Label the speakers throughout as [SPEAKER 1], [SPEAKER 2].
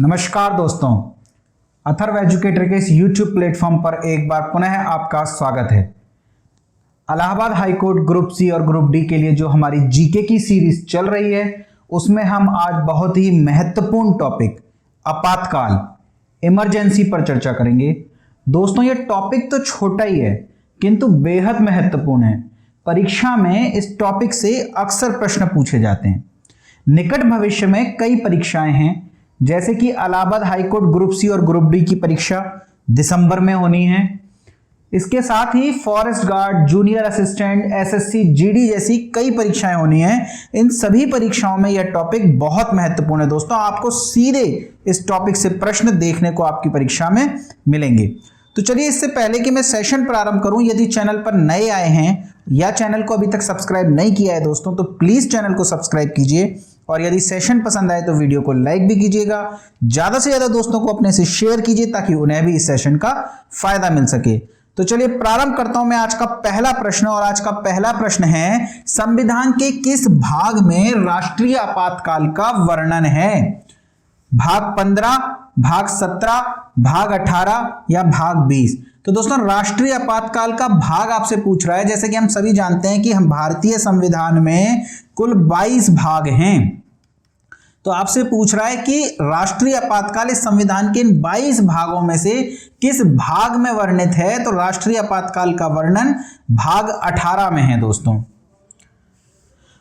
[SPEAKER 1] नमस्कार दोस्तों, अथर्व एजुकेटर के इस YouTube प्लेटफॉर्म पर एक बार पुनः आपका स्वागत है। इलाहाबाद हाईकोर्ट ग्रुप सी और ग्रुप डी के लिए जो हमारी जीके की सीरीज चल रही है उसमें हम आज बहुत ही महत्वपूर्ण टॉपिक आपातकाल इमरजेंसी पर चर्चा करेंगे। दोस्तों, ये टॉपिक तो छोटा ही है किंतु बेहद महत्वपूर्ण है। परीक्षा में इस टॉपिक से अक्सर प्रश्न पूछे जाते हैं। निकट भविष्य में कई परीक्षाएं हैं, जैसे कि इलाहाबाद हाईकोर्ट ग्रुप सी और ग्रुप डी की परीक्षा दिसंबर में होनी है। इसके साथ ही forest guard, junior assistant, SSC, GD जैसी कई परीक्षाएं होनी हैं। इन सभी परीक्षाओं में यह टॉपिक बहुत महत्वपूर्ण है। दोस्तों, आपको सीधे इस टॉपिक से प्रश्न देखने को आपकी परीक्षा में मिलेंगे। तो चलिए, इससे पहले कि मैं सेशन प्रारंभ करूं, यदि चैनल पर नए आए हैं या चैनल को अभी तक सब्सक्राइब नहीं किया है दोस्तों, तो प्लीज चैनल को सब्सक्राइब कीजिए और यदि सेशन पसंद आए तो वीडियो को लाइक भी कीजिएगा। ज्यादा से ज्यादा दोस्तों को अपने से शेयर कीजिए ताकि उन्हें भी इस सेशन का फायदा मिल सके। तो चलिए प्रारंभ करता हूं मैं आज का पहला प्रश्न। और आज का पहला प्रश्न है, संविधान के किस भाग में राष्ट्रीय आपातकाल का वर्णन है? भाग 15, भाग 17, भाग 18 या भाग 20? तो दोस्तों, राष्ट्रीय आपातकाल का भाग आपसे पूछ रहा है। जैसे कि हम सभी जानते हैं कि हम भारतीय संविधान में कुल 22 भाग हैं। तो आपसे पूछ रहा है कि राष्ट्रीय आपातकाल इस संविधान के इन 22 भागों में से किस भाग में वर्णित है? तो राष्ट्रीय आपातकाल का वर्णन भाग 18 में है। दोस्तों,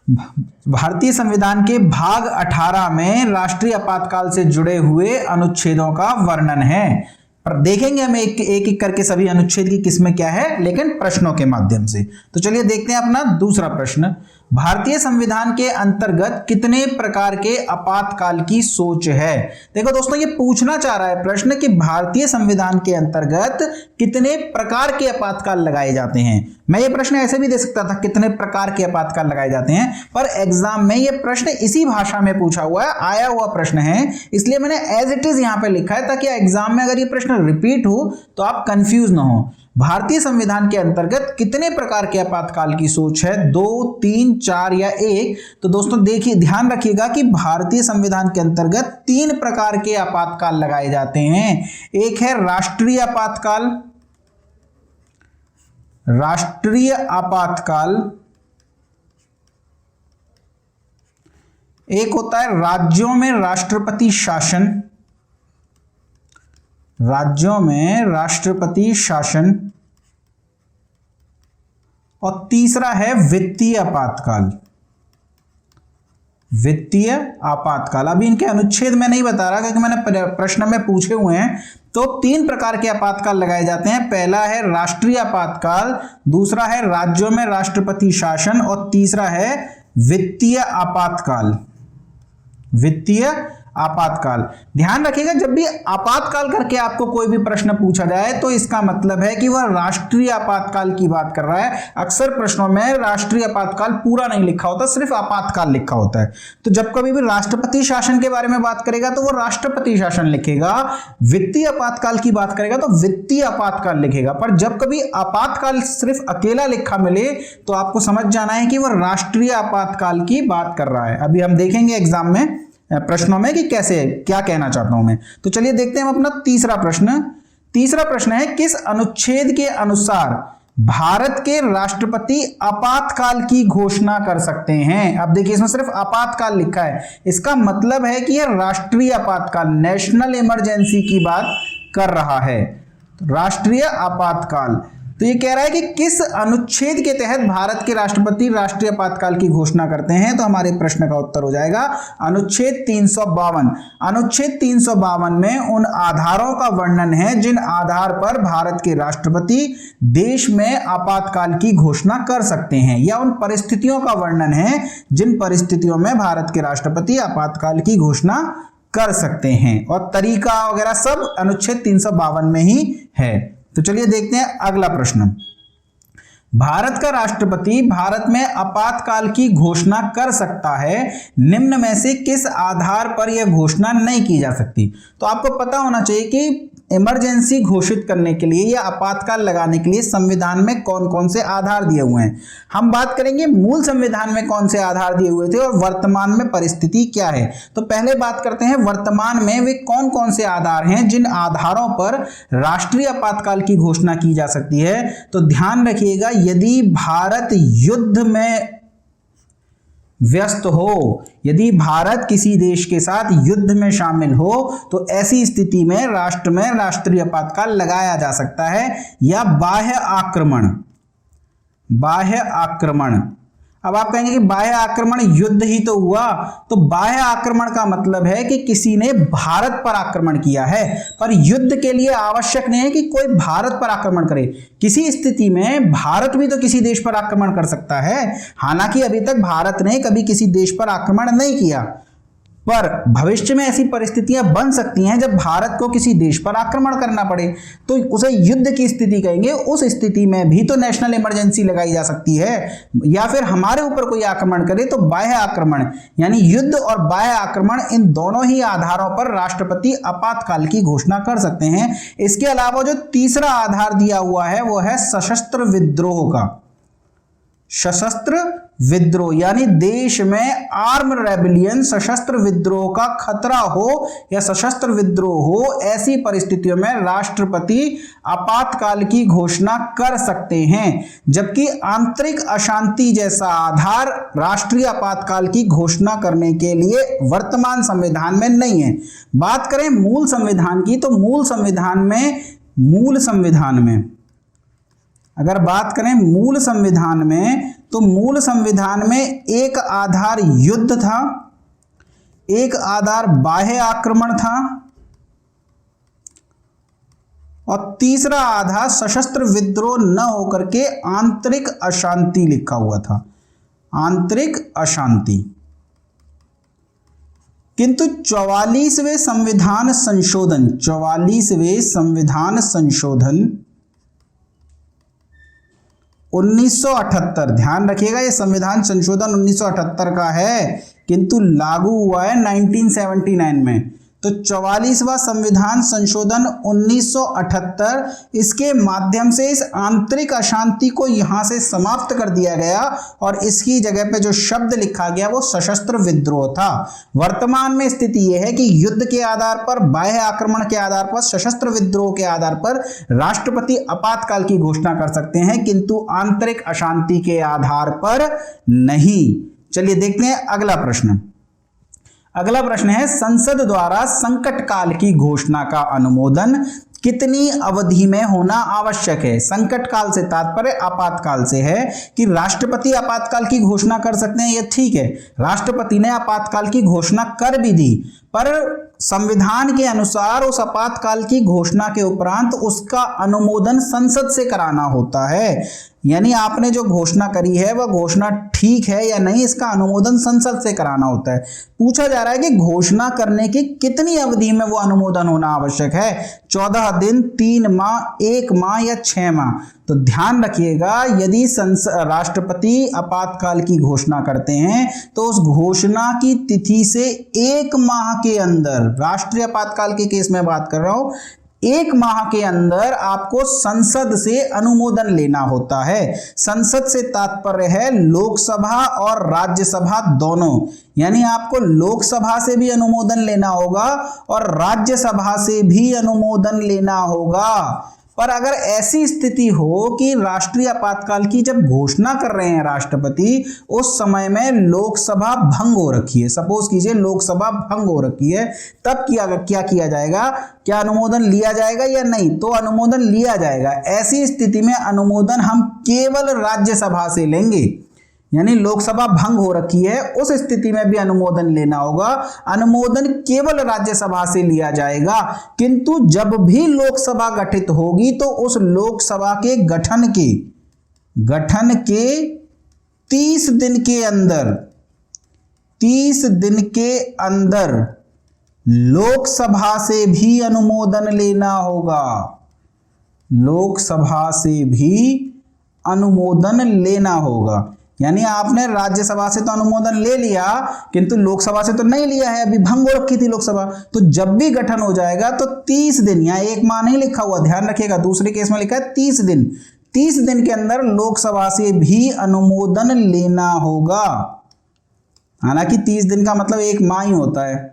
[SPEAKER 1] भारतीय संविधान के भाग 18 में राष्ट्रीय आपातकाल से जुड़े हुए अनुच्छेदों का वर्णन है। पर देखेंगे हम एक एक करके सभी अनुच्छेद की किसमें क्या है, लेकिन प्रश्नों के माध्यम से। तो चलिए देखते हैं अपना दूसरा प्रश्न। भारतीय संविधान के अंतर्गत कितने प्रकार के आपातकाल की सोच है? देखो दोस्तों, ये पूछना चाह रहा है प्रश्न कि भारतीय संविधान के अंतर्गत कितने प्रकार के आपातकाल लगाए जाते हैं। मैं ये प्रश्न ऐसे भी दे सकता था, कितने प्रकार के आपातकाल लगाए जाते हैं, पर एग्जाम में ये प्रश्न इसी भाषा में पूछा हुआ है, आया हुआ प्रश्न है, इसलिए मैंने एज इट इज यहां पे लिखा है ताकि एग्जाम में अगर ये प्रश्न रिपीट हो तो आप कंफ्यूज ना हो। भारतीय संविधान के अंतर्गत कितने प्रकार के आपातकाल की सोच है? 2, 3, 4 या 1? तो दोस्तों देखिए, ध्यान रखिएगा कि भारतीय संविधान के अंतर्गत 3 प्रकार के आपातकाल लगाए जाते हैं। एक है राष्ट्रीय आपातकाल, राष्ट्रीय आपातकाल। एक होता है राज्यों में राष्ट्रपति शासन, राज्यों में राष्ट्रपति शासन। और तीसरा है वित्तीय आपातकाल, वित्तीय आपातकाल। अभी इनके अनुच्छेद में नहीं बता रहा क्योंकि मैंने प्रश्न में पूछे हुए हैं। तो 3 प्रकार के आपातकाल लगाए जाते हैं। पहला है राष्ट्रीय आपातकाल, दूसरा है राज्यों में राष्ट्रपति शासन और तीसरा है वित्तीय आपातकाल, वित्तीय आपातकाल। ध्यान रखिएगा, जब भी आपातकाल करके आपको कोई भी प्रश्न पूछा जाए तो इसका मतलब है कि वह राष्ट्रीय आपातकाल की बात कर रहा है। अक्सर प्रश्नों में राष्ट्रीय आपातकाल पूरा नहीं लिखा होता, सिर्फ आपातकाल लिखा होता है। तो जब कभी भी राष्ट्रपति शासन के बारे में बात करेगा तो वो राष्ट्रपति शासन लिखेगा, वित्तीय आपातकाल की बात करेगा तो वित्तीय आपातकाल लिखेगा। पर जब कभी आपातकाल सिर्फ अकेला लिखा मिले तो आपको समझ जाना है कि वह राष्ट्रीय आपातकाल की बात कर रहा है। अभी हम देखेंगे एग्जाम में प्रश्नों में कि कैसे, क्या कहना चाहता हूं मैं। तो चलिए देखते हैं हम अपना तीसरा प्रश्न। तीसरा प्रश्न है, किस अनुच्छेद के अनुसार भारत के राष्ट्रपति आपातकाल की घोषणा कर सकते हैं? अब देखिए, इसमें सिर्फ आपातकाल लिखा है, इसका मतलब है कि यह राष्ट्रीय आपातकाल, नेशनल इमरजेंसी की बात कर रहा है। राष्ट्रीय आपातकाल, तो ये कह रहा है कि किस अनुच्छेद के तहत भारत के राष्ट्रपति राष्ट्रीय आपातकाल की घोषणा करते हैं? तो हमारे प्रश्न का उत्तर हो जाएगा अनुच्छेद 352। अनुच्छेद 352 में उन आधारों का वर्णन है जिन आधार पर भारत के राष्ट्रपति देश में आपातकाल की घोषणा कर सकते हैं, या उन परिस्थितियों का वर्णन है जिन परिस्थितियों में भारत के राष्ट्रपति आपातकाल की घोषणा कर सकते हैं। और तरीका वगैरह सब अनुच्छेद 352 में ही है। तो चलिए देखते हैं अगला प्रश्न। भारत का राष्ट्रपति भारत में आपातकाल की घोषणा कर सकता है, निम्न में से किस आधार पर यह घोषणा नहीं की जा सकती? तो आपको पता होना चाहिए कि इमरजेंसी घोषित करने के लिए या आपातकाल लगाने के लिए संविधान में कौन कौन से आधार दिए हुए हैं। हम बात करेंगे मूल संविधान में कौन से आधार दिए हुए थे और वर्तमान में परिस्थिति क्या है। तो पहले बात करते हैं वर्तमान में वे कौन कौन से आधार हैं जिन आधारों पर राष्ट्रीय आपातकाल की घोषणा की जा सकती है। तो ध्यान रखिएगा, यदि भारत युद्ध में व्यस्त हो, यदि भारत किसी देश के साथ युद्ध में शामिल हो, तो ऐसी स्थिति में राष्ट्र में राष्ट्रीय आपातकाल लगाया जा सकता है। या बाह्य आक्रमण। अब आप कहेंगे कि बाह्य आक्रमण युद्ध ही तो हुआ, तो बाह्य आक्रमण का मतलब है कि किसी ने भारत पर आक्रमण किया है, पर युद्ध के लिए आवश्यक नहीं है कि कोई भारत पर आक्रमण करे। किसी स्थिति में भारत भी तो किसी देश पर आक्रमण कर सकता है। हालांकि अभी तक भारत ने कभी किसी देश पर आक्रमण नहीं किया, पर भविष्य में ऐसी परिस्थितियां बन सकती हैं जब भारत को किसी देश पर आक्रमण करना पड़े, तो उसे युद्ध की स्थिति कहेंगे। उस स्थिति में भी तो नेशनल इमरजेंसी लगाई जा सकती है। या फिर हमारे ऊपर कोई आक्रमण करे तो बाह्य आक्रमण, यानी युद्ध और बाह्य आक्रमण, इन दोनों ही आधारों पर राष्ट्रपति आपातकाल की घोषणा कर सकते हैं। इसके अलावा जो तीसरा आधार दिया हुआ है वो है सशस्त्र विद्रोह का। सशस्त्र विद्रोह यानी देश में आर्म रेबिलियन, सशस्त्र विद्रोह का खतरा हो या सशस्त्र विद्रोह हो, ऐसी परिस्थितियों में राष्ट्रपति आपातकाल की घोषणा कर सकते हैं। जबकि आंतरिक अशांति जैसा आधार राष्ट्रीय आपातकाल की घोषणा करने के लिए वर्तमान संविधान में नहीं है। बात करें मूल संविधान की, तो मूल संविधान में अगर बात करें मूल संविधान में, तो मूल संविधान में एक आधार युद्ध था, एक आधार बाह्य आक्रमण था और तीसरा आधार सशस्त्र विद्रोह न होकर के आंतरिक अशांति लिखा हुआ था, आंतरिक अशांति। किंतु 44वें संविधान संशोधन 1978, ध्यान रखिएगा ये संविधान संशोधन 1978 का है, किंतु लागू हुआ है 1979 में। तो 44वां संविधान संशोधन 1978, इसके माध्यम से इस आंतरिक अशांति को यहां से समाप्त कर दिया गया और इसकी जगह पे जो शब्द लिखा गया वो सशस्त्र विद्रोह था। वर्तमान में स्थिति यह है कि युद्ध के आधार पर, बाह्य आक्रमण के आधार पर, सशस्त्र विद्रोह के आधार पर राष्ट्रपति आपातकाल की घोषणा कर सकते हैं, किंतु आंतरिक अशांति के आधार पर नहीं। चलिए देखते हैं अगला प्रश्न। अगला प्रश्न है, संसद द्वारा संकट काल की घोषणा का अनुमोदन कितनी अवधि में होना आवश्यक है। संकट काल से तात्पर्य आपातकाल से है कि राष्ट्रपति आपातकाल की घोषणा कर सकते हैं, यह ठीक है, राष्ट्रपति ने आपातकाल की घोषणा कर भी दी, पर संविधान के अनुसार उस आपातकाल की घोषणा के उपरांत उसका अनुमोदन संसद से कराना होता है। यानी आपने जो घोषणा करी है वह घोषणा ठीक है या नहीं, इसका अनुमोदन संसद से कराना होता है। पूछा जा रहा है कि घोषणा करने की कितनी अवधि में वो अनुमोदन होना आवश्यक है, 14 दिन, 3 माह, 1 माह या 6 माह। तो ध्यान रखिएगा, यदि राष्ट्रपति आपातकाल की घोषणा करते हैं तो उस घोषणा की तिथि से 1 माह के अंदर, राष्ट्रीय आपातकाल के केस में बात कर रहा हूं, 1 माह के अंदर आपको संसद से अनुमोदन लेना होता है। संसद से तात्पर्य है लोकसभा और राज्यसभा दोनों, यानी आपको लोकसभा से भी अनुमोदन लेना होगा और राज्यसभा से भी अनुमोदन लेना होगा। पर अगर ऐसी स्थिति हो कि राष्ट्रीय आपातकाल की जब घोषणा कर रहे हैं राष्ट्रपति, उस समय में लोकसभा भंग हो रखी है, सपोज कीजिए लोकसभा भंग हो रखी है, तब क्या किया जाएगा, क्या अनुमोदन लिया जाएगा या नहीं? तो अनुमोदन लिया जाएगा। ऐसी स्थिति में अनुमोदन हम केवल राज्यसभा से लेंगे, यानी लोकसभा भंग हो रखी है, उस स्थिति में भी अनुमोदन लेना होगा, अनुमोदन केवल राज्यसभा से लिया जाएगा। किंतु जब भी लोकसभा गठित होगी तो उस लोकसभा के गठन के 30 दिन के अंदर लोकसभा से भी अनुमोदन लेना होगा, लोकसभा से भी अनुमोदन लेना होगा। यानी आपने राज्यसभा से तो अनुमोदन ले लिया किंतु लोकसभा से तो नहीं लिया है, अभी भंग हो रखी थी लोकसभा। तो जब भी गठन हो जाएगा तो 30 दिन, यहाँ 1 माह नहीं लिखा हुआ, ध्यान रखिएगा, दूसरे केस में लिखा है 30 दिन, 30 दिन के अंदर लोकसभा से भी अनुमोदन लेना होगा। हालांकि 30 दिन का मतलब 1 माह ही होता है,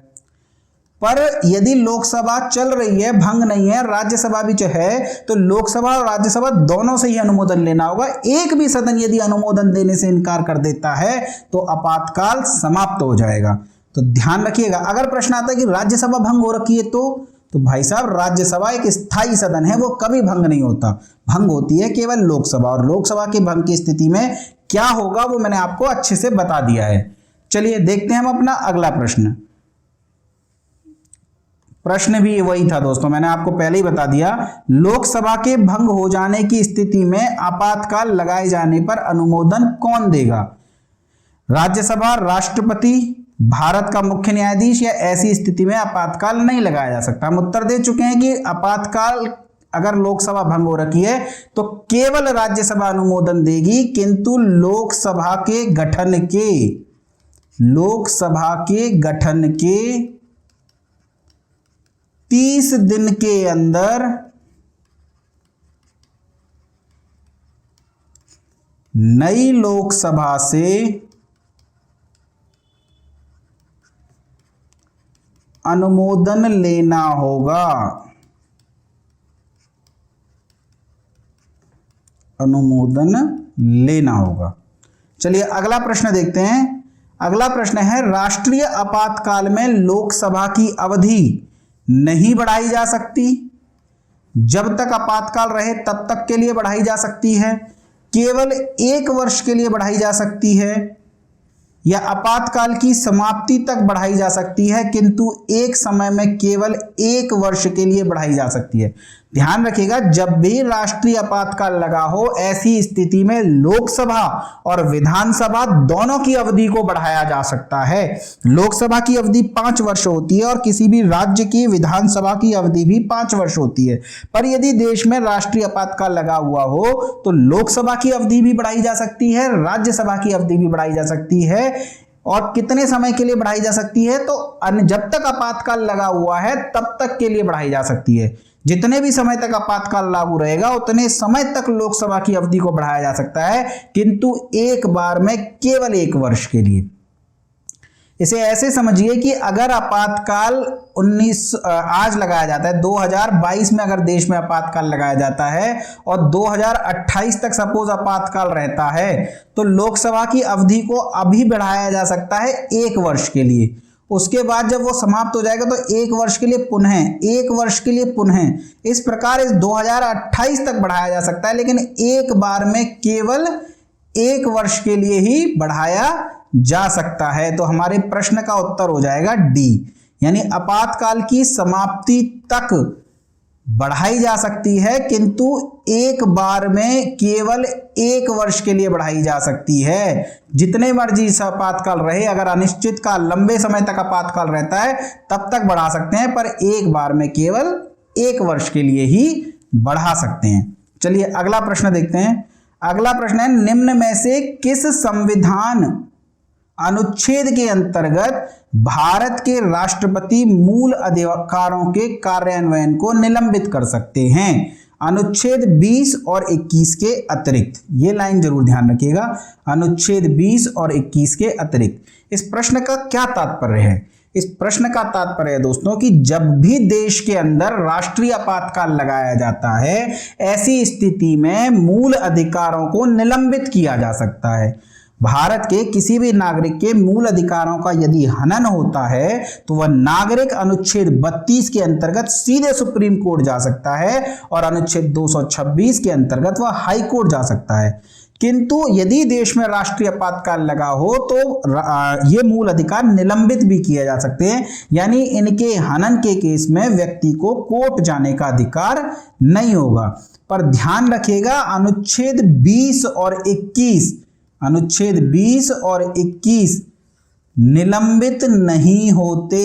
[SPEAKER 1] पर यदि लोकसभा चल रही है, भंग नहीं है, राज्यसभा भी है, तो लोकसभा और राज्यसभा दोनों से ही अनुमोदन लेना होगा। एक भी सदन यदि अनुमोदन देने से इनकार कर देता है तो आपातकाल समाप्त हो जाएगा। तो ध्यान रखिएगा, अगर प्रश्न आता है कि राज्यसभा भंग हो रखी है तो भाई साहब राज्यसभा एक स्थायी सदन है, वो कभी भंग नहीं होता, भंग होती है केवल लोकसभा। और लोकसभा के भंग की स्थिति में क्या होगा वो मैंने आपको अच्छे से बता दिया है। चलिए देखते हैं हम अपना अगला प्रश्न। प्रश्न भी वही था दोस्तों, मैंने आपको पहले ही बता दिया, लोकसभा के भंग हो जाने की स्थिति में आपातकाल लगाए जाने पर अनुमोदन कौन देगा? राज्यसभा, राष्ट्रपति, भारत का मुख्य न्यायाधीश, या ऐसी स्थिति में आपातकाल नहीं लगाया जा सकता? हम उत्तर दे चुके हैं कि आपातकाल अगर लोकसभा भंग हो रखी है तो केवल राज्यसभा अनुमोदन देगी, किंतु लोकसभा के गठन के 30 दिन के अंदर नई लोकसभा से अनुमोदन लेना होगा। चलिए अगला प्रश्न देखते हैं। अगला प्रश्न है, राष्ट्रीय आपातकाल में लोकसभा की अवधि नहीं बढ़ाई जा सकती। जब तक आपातकाल रहे तब तक के लिए बढ़ाई जा सकती है, केवल 1 वर्ष के लिए बढ़ाई जा सकती है, या आपातकाल की समाप्ति तक बढ़ाई जा सकती है किंतु एक समय में केवल 1 वर्ष के लिए बढ़ाई जा सकती है। ध्यान रखिएगा, जब भी राष्ट्रीय आपातकाल लगा हो ऐसी स्थिति में लोकसभा और विधानसभा दोनों की अवधि को बढ़ाया जा सकता है। लोकसभा की अवधि 5 वर्ष होती है और किसी भी राज्य की विधानसभा की अवधि भी 5 वर्ष होती है। पर यदि देश में राष्ट्रीय आपातकाल लगा हुआ हो तो लोकसभा की अवधि भी बढ़ाई जा सकती है, राज्यसभा की अवधि भी बढ़ाई जा सकती है। और कितने समय के लिए बढ़ाई जा सकती है? तो जब तक आपातकाल लगा हुआ है तब तक के लिए बढ़ाई जा सकती है। जितने भी समय तक आपातकाल लागू रहेगा उतने समय तक लोकसभा की अवधि को बढ़ाया जा सकता है, किंतु एक बार में केवल 1 वर्ष के लिए। इसे ऐसे समझिए कि अगर आपातकाल आज लगाया जाता है, 2022 में अगर देश में आपातकाल लगाया जाता है और 2028 तक सपोज आपातकाल रहता है, तो लोकसभा की अवधि को अभी बढ़ाया जा सकता है 1 वर्ष के लिए। उसके बाद जब वो समाप्त हो जाएगा तो 1 वर्ष के लिए पुनः, 1 वर्ष के लिए पुनः, इस प्रकार इस 2028 तक बढ़ाया जा सकता है, लेकिन एक बार में केवल 1 वर्ष के लिए ही बढ़ाया जा सकता है। तो हमारे प्रश्न का उत्तर हो जाएगा डी, यानी आपातकाल की समाप्ति तक बढ़ाई जा सकती है किंतु एक बार में केवल 1 वर्ष के लिए बढ़ाई जा सकती है। जितने मर्जी आपातकाल रहे, अगर अनिश्चित काल लंबे समय तक आपातकाल रहता है तब तक बढ़ा सकते हैं, पर एक बार में केवल 1 वर्ष के लिए ही बढ़ा सकते हैं। चलिए अगला प्रश्न देखते हैं। अगला प्रश्न है, निम्न में से किस संविधान अनुच्छेद के अंतर्गत भारत के राष्ट्रपति मूल अधिकारों के कार्यान्वयन को निलंबित कर सकते हैं? अनुच्छेद 20 और 21 के अतिरिक्त। ये लाइन जरूर ध्यान रखिएगा, अनुच्छेद 20 और 21 के अतिरिक्त। इस प्रश्न का क्या तात्पर्य है? इस प्रश्न का तात्पर्य है दोस्तों कि जब भी देश के अंदर राष्ट्रीय आपातकाल लगाया जाता है, ऐसी स्थिति में मूल अधिकारों को निलंबित किया जा सकता है। भारत के किसी भी नागरिक के मूल अधिकारों का यदि हनन होता है तो वह नागरिक अनुच्छेद 32 के अंतर्गत सीधे सुप्रीम कोर्ट जा सकता है और अनुच्छेद 226 के अंतर्गत वह हाई कोर्ट जा सकता है। किंतु यदि देश में राष्ट्रीय आपातकाल लगा हो तो ये मूल अधिकार निलंबित भी किए जा सकते हैं, यानी इनके हनन के केस में व्यक्ति को कोर्ट जाने का अधिकार नहीं होगा। पर ध्यान रखिएगा, अनुच्छेद 20 और 21 निलंबित नहीं होते।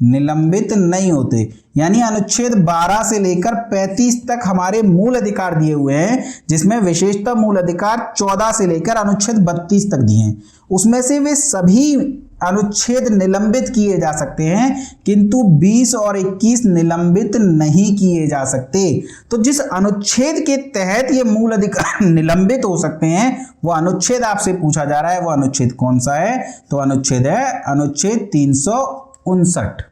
[SPEAKER 1] निलंबित नहीं होते। यानी अनुच्छेद 12 से लेकर 35 तक हमारे मूल अधिकार दिए हुए हैं, जिसमें विशेषतः मूल अधिकार 14 से लेकर अनुच्छेद 32 तक दिए हैं। उसमें से वे सभी अनुच्छेद निलंबित किए जा सकते हैं, किंतु 20 और 21 निलंबित नहीं किए जा सकते। तो जिस अनुच्छेद के तहत ये मूल अधिकार निलंबित हो सकते हैं, वो अनुच्छेद आपसे पूछा जा रहा है। वो अनुच्छेद कौन सा है? तो अनुच्छेद है अनुच्छेद 359,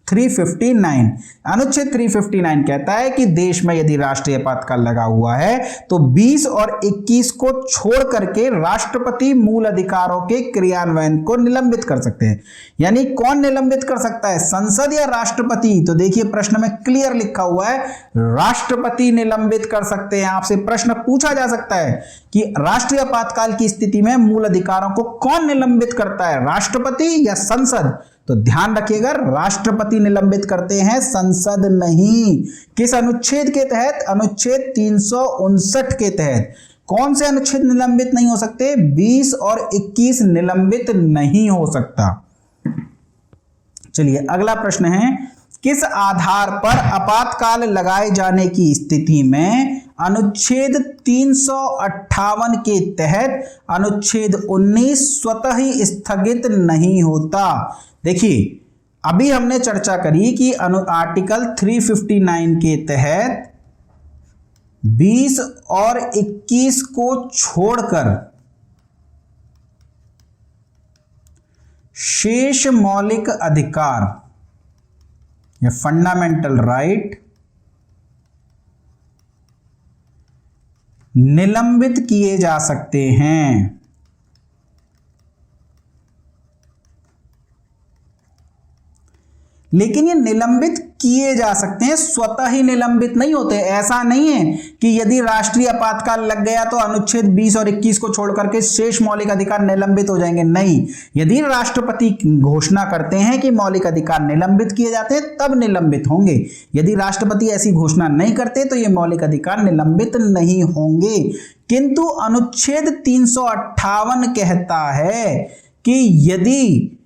[SPEAKER 1] 359। अनुच्छेद 359 कहता है कि देश में यदि राष्ट्रीय आपातकाल लगा हुआ है तो 20 और 21 को छोड़ करके राष्ट्रपति मूल अधिकारों के क्रियान्वयन को निलंबित कर सकते हैं। यानी कौन निलंबित कर सकता है, संसद या राष्ट्रपति? तो देखिए प्रश्न में क्लियर लिखा हुआ है राष्ट्रपति निलंबित कर सकते हैं। आपसे प्रश्न पूछा जा सकता है कि राष्ट्रीय आपातकाल की स्थिति में मूल अधिकारों को कौन निलंबित करता है, राष्ट्रपति या संसद? तो ध्यान रखिएगा, राष्ट्रपति निलंबित करते हैं, संसद नहीं। किस अनुच्छेद के तहत? अनुच्छेद 359 के तहत। कौन से अनुच्छेद निलंबित नहीं हो सकते? 20 और 21 निलंबित नहीं हो सकता। चलिए अगला प्रश्न है, किस आधार पर आपातकाल लगाए जाने की स्थिति में अनुच्छेद 358 के तहत अनुच्छेद 19 स्वतः ही स्थगित नहीं होता? देखिए अभी हमने चर्चा करी कि आर्टिकल 359 के तहत 20 और 21 को छोड़कर शेष मौलिक अधिकार या फंडामेंटल राइट निलंबित किए जा सकते हैं। लेकिन ये निलंबित किए जा सकते हैं, स्वतः ही निलंबित नहीं होते। ऐसा नहीं है कि यदि राष्ट्रीय आपातकाल लग गया तो अनुच्छेद 20 और 21 को छोड़ करके शेष मौलिक अधिकार निलंबित हो जाएंगे। नहीं, यदि राष्ट्रपति घोषणा करते हैं कि मौलिक अधिकार निलंबित किए जाते हैं तब निलंबित होंगे। यदि राष्ट्रपति ऐसी घोषणा नहीं करते तो ये मौलिक अधिकार निलंबित नहीं होंगे। किंतु अनुच्छेद 358 कहता है कि यदि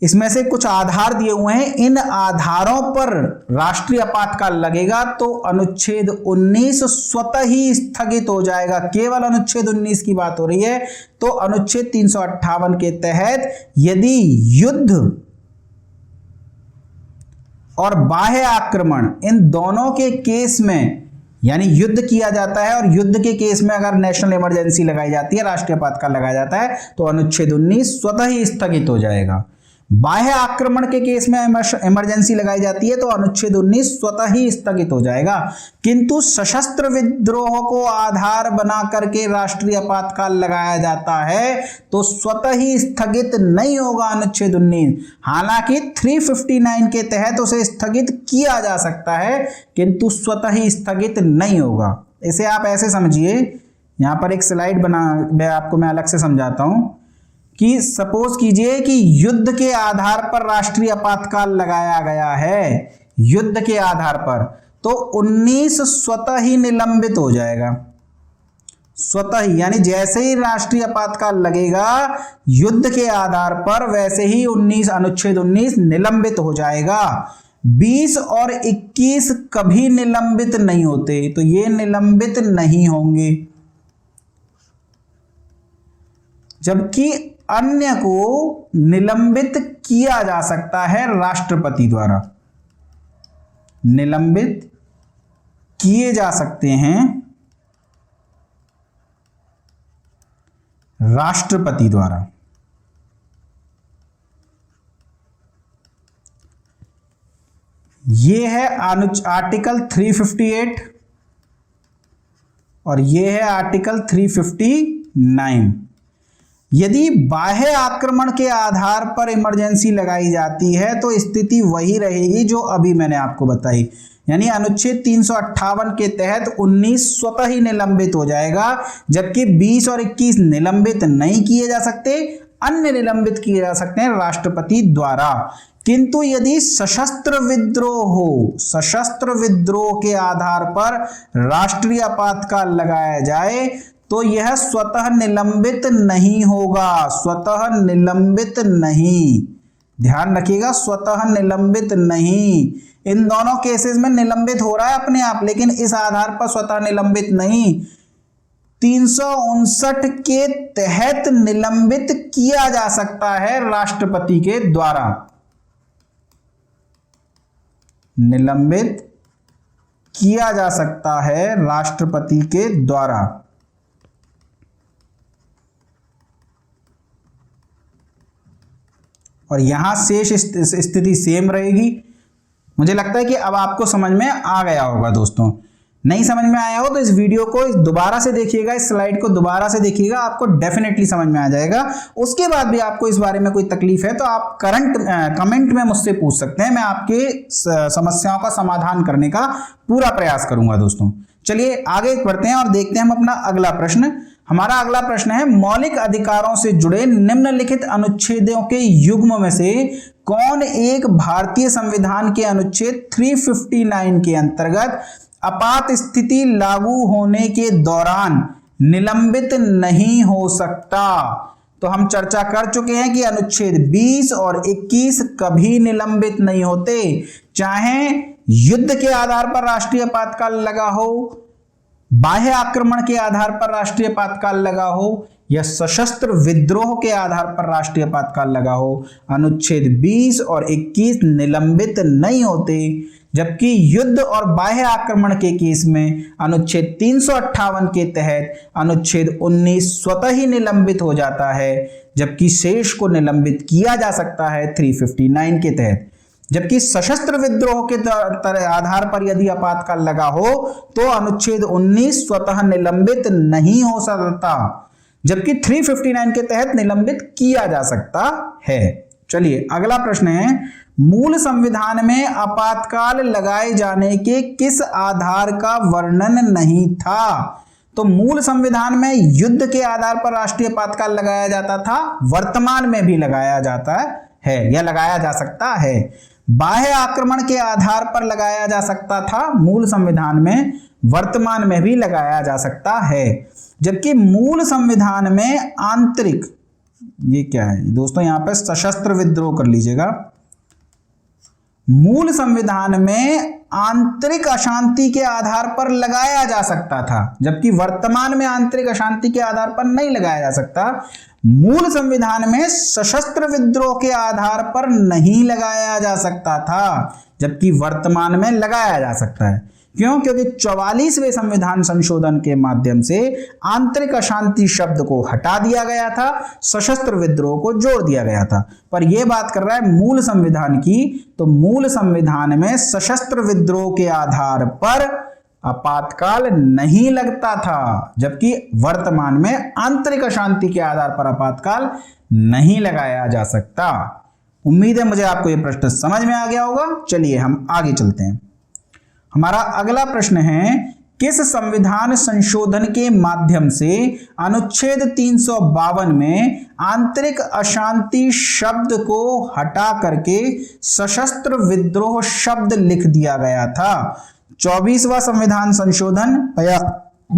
[SPEAKER 1] इसमें से कुछ आधार दिए हुए हैं, इन आधारों पर राष्ट्रीय आपातकाल लगेगा तो अनुच्छेद 19 स्वतः ही स्थगित हो जाएगा। केवल अनुच्छेद 19 की बात हो रही है। तो अनुच्छेद 358 के तहत यदि युद्ध और बाह्य आक्रमण इन दोनों के केस में, यानी युद्ध किया जाता है और युद्ध के केस में अगर नेशनल इमरजेंसी लगाई जाती है, राष्ट्रीय आपातकाल लगाया जाता है, तो अनुच्छेद 19 स्वतः ही स्थगित हो जाएगा। बाह्य आक्रमण के केस में इमरजेंसी लगाई जाती है तो अनुच्छेद 19 स्वतः ही स्थगित हो जाएगा। किंतु सशस्त्र विद्रोह को आधार बना करके राष्ट्रीय आपातकाल लगाया जाता है तो स्वतः ही स्थगित नहीं होगा अनुच्छेद 19। हालांकि 359 के तहत उसे स्थगित किया जा सकता है किंतु स्वतः ही स्थगित नहीं होगा। इसे आप ऐसे समझिए, यहां पर एक स्लाइड बना मैं अलग से समझाता हूं कि सपोज कीजिए कि युद्ध के आधार पर राष्ट्रीय आपातकाल लगाया गया है, युद्ध के आधार पर, तो 19 स्वतः ही निलंबित हो जाएगा। स्वतः ही, यानी जैसे ही राष्ट्रीय आपातकाल लगेगा युद्ध के आधार पर, वैसे ही 19 अनुच्छेद 19 निलंबित हो जाएगा। 20 और 21 कभी निलंबित नहीं होते, तो ये निलंबित नहीं होंगे। जबकि अन्य को निलंबित किया जा सकता है राष्ट्रपति द्वारा, निलंबित किए जा सकते हैं राष्ट्रपति द्वारा। ये है आर्टिकल 358 और ये है आर्टिकल 359। यदि बाह्य आक्रमण के आधार पर इमरजेंसी लगाई जाती है तो स्थिति वही रहेगी जो अभी मैंने आपको बताई, यानी अनुच्छेद 358 के तहत 19 स्वतः ही निलंबित हो जाएगा, जबकि 20 और 21 निलंबित नहीं किए जा सकते, अन्य निलंबित किए जा सकते हैं राष्ट्रपति द्वारा। किंतु यदि सशस्त्र विद्रोह हो, सशस्त्र विद्रोह के आधार पर राष्ट्रीय आपातकाल लगाया जाए तो यह स्वतः निलंबित नहीं होगा, स्वतः निलंबित नहीं। ध्यान रखिएगा, स्वतः निलंबित नहीं। इन दोनों केसेस में निलंबित हो रहा है अपने आप, लेकिन इस आधार पर स्वतः निलंबित नहीं। 359 के तहत निलंबित किया जा सकता है राष्ट्रपति के द्वारा, निलंबित किया जा सकता है राष्ट्रपति के द्वारा। और यहां शेष स्थिति सेम रहेगी। मुझे लगता है कि अब आपको समझ में आ गया होगा दोस्तों। नहीं समझ में आया हो तो इस वीडियो को दोबारा से देखिएगा, इस स्लाइड को दोबारा से देखिएगा, आपको डेफिनेटली समझ में आ जाएगा। उसके बाद भी आपको इस बारे में कोई तकलीफ है तो आप कमेंट में मुझसे पूछ सकते हैं, मैं आपके समस्याओं का समाधान करने का पूरा प्रयास करूंगा दोस्तों। चलिए आगे बढ़ते हैं और देखते हैं हम अपना अगला प्रश्न। हमारा अगला प्रश्न है, मौलिक अधिकारों से जुड़े निम्नलिखित अनुच्छेदों के युग्म में से कौन एक भारतीय संविधान के अनुच्छेद 359 के अंतर्गत आपात स्थिति लागू होने के दौरान निलंबित नहीं हो सकता? तो हम चर्चा कर चुके हैं कि अनुच्छेद 20 और 21 कभी निलंबित नहीं होते, चाहे युद्ध के आधार पर राष्ट्रीय आपातकाल लगा हो, बाह्य आक्रमण के आधार पर राष्ट्रीय आपातकाल लगा हो, या सशस्त्र विद्रोह के आधार पर राष्ट्रीय आपातकाल लगा हो। अनुच्छेद 20 और 21 निलंबित नहीं होते, जबकि युद्ध और बाह्य आक्रमण के केस में अनुच्छेद 358 के तहत अनुच्छेद 19 स्वतः ही निलंबित हो जाता है, जबकि शेष को निलंबित किया जा सकता है 359 के तहत। जबकि सशस्त्र विद्रोह के आधार पर यदि आपातकाल लगा हो तो अनुच्छेद 19 स्वतः निलंबित नहीं हो सकता, जबकि 359 के तहत निलंबित किया जा सकता है। चलिए अगला प्रश्न है, मूल संविधान में आपातकाल लगाए जाने के किस आधार का वर्णन नहीं था? तो मूल संविधान में युद्ध के आधार पर राष्ट्रीय आपातकाल लगाया जाता था, वर्तमान में भी लगाया जाता है या लगाया जा सकता है। बाह्य आक्रमण के आधार पर लगाया जा सकता था मूल संविधान में, वर्तमान में भी लगाया जा सकता है। जबकि मूल संविधान में आंतरिक, ये क्या है दोस्तों, यहां पे सशस्त्र विद्रोह कर लीजिएगा। मूल संविधान में आंतरिक अशांति के आधार पर लगाया जा सकता था, जबकि वर्तमान में आंतरिक अशांति के आधार पर नहीं लगाया जा सकता। मूल संविधान में सशस्त्र विद्रोह के आधार पर नहीं लगाया जा सकता था, जबकि वर्तमान में लगाया जा सकता है। क्यों? क्योंकि 44वें संविधान संशोधन के माध्यम से आंतरिक अशांति शब्द को हटा दिया गया था, सशस्त्र विद्रोह को जोड़ दिया गया था। पर यह बात कर रहा है मूल संविधान की, तो मूल संविधान में सशस्त्र विद्रोह के आधार पर आपातकाल नहीं लगता था, जबकि वर्तमान में आंतरिक अशांति के आधार पर आपातकाल नहीं लगाया जा सकता। उम्मीद है मुझे आपको यह प्रश्न समझ में आ गया होगा। चलिए हम आगे चलते हैं। हमारा अगला प्रश्न है, किस संविधान संशोधन के माध्यम से अनुच्छेद 352 में आंतरिक अशांति शब्द को हटा करके सशस्त्र विद्रोह शब्द लिख दिया गया था? 24वां संविधान संशोधन,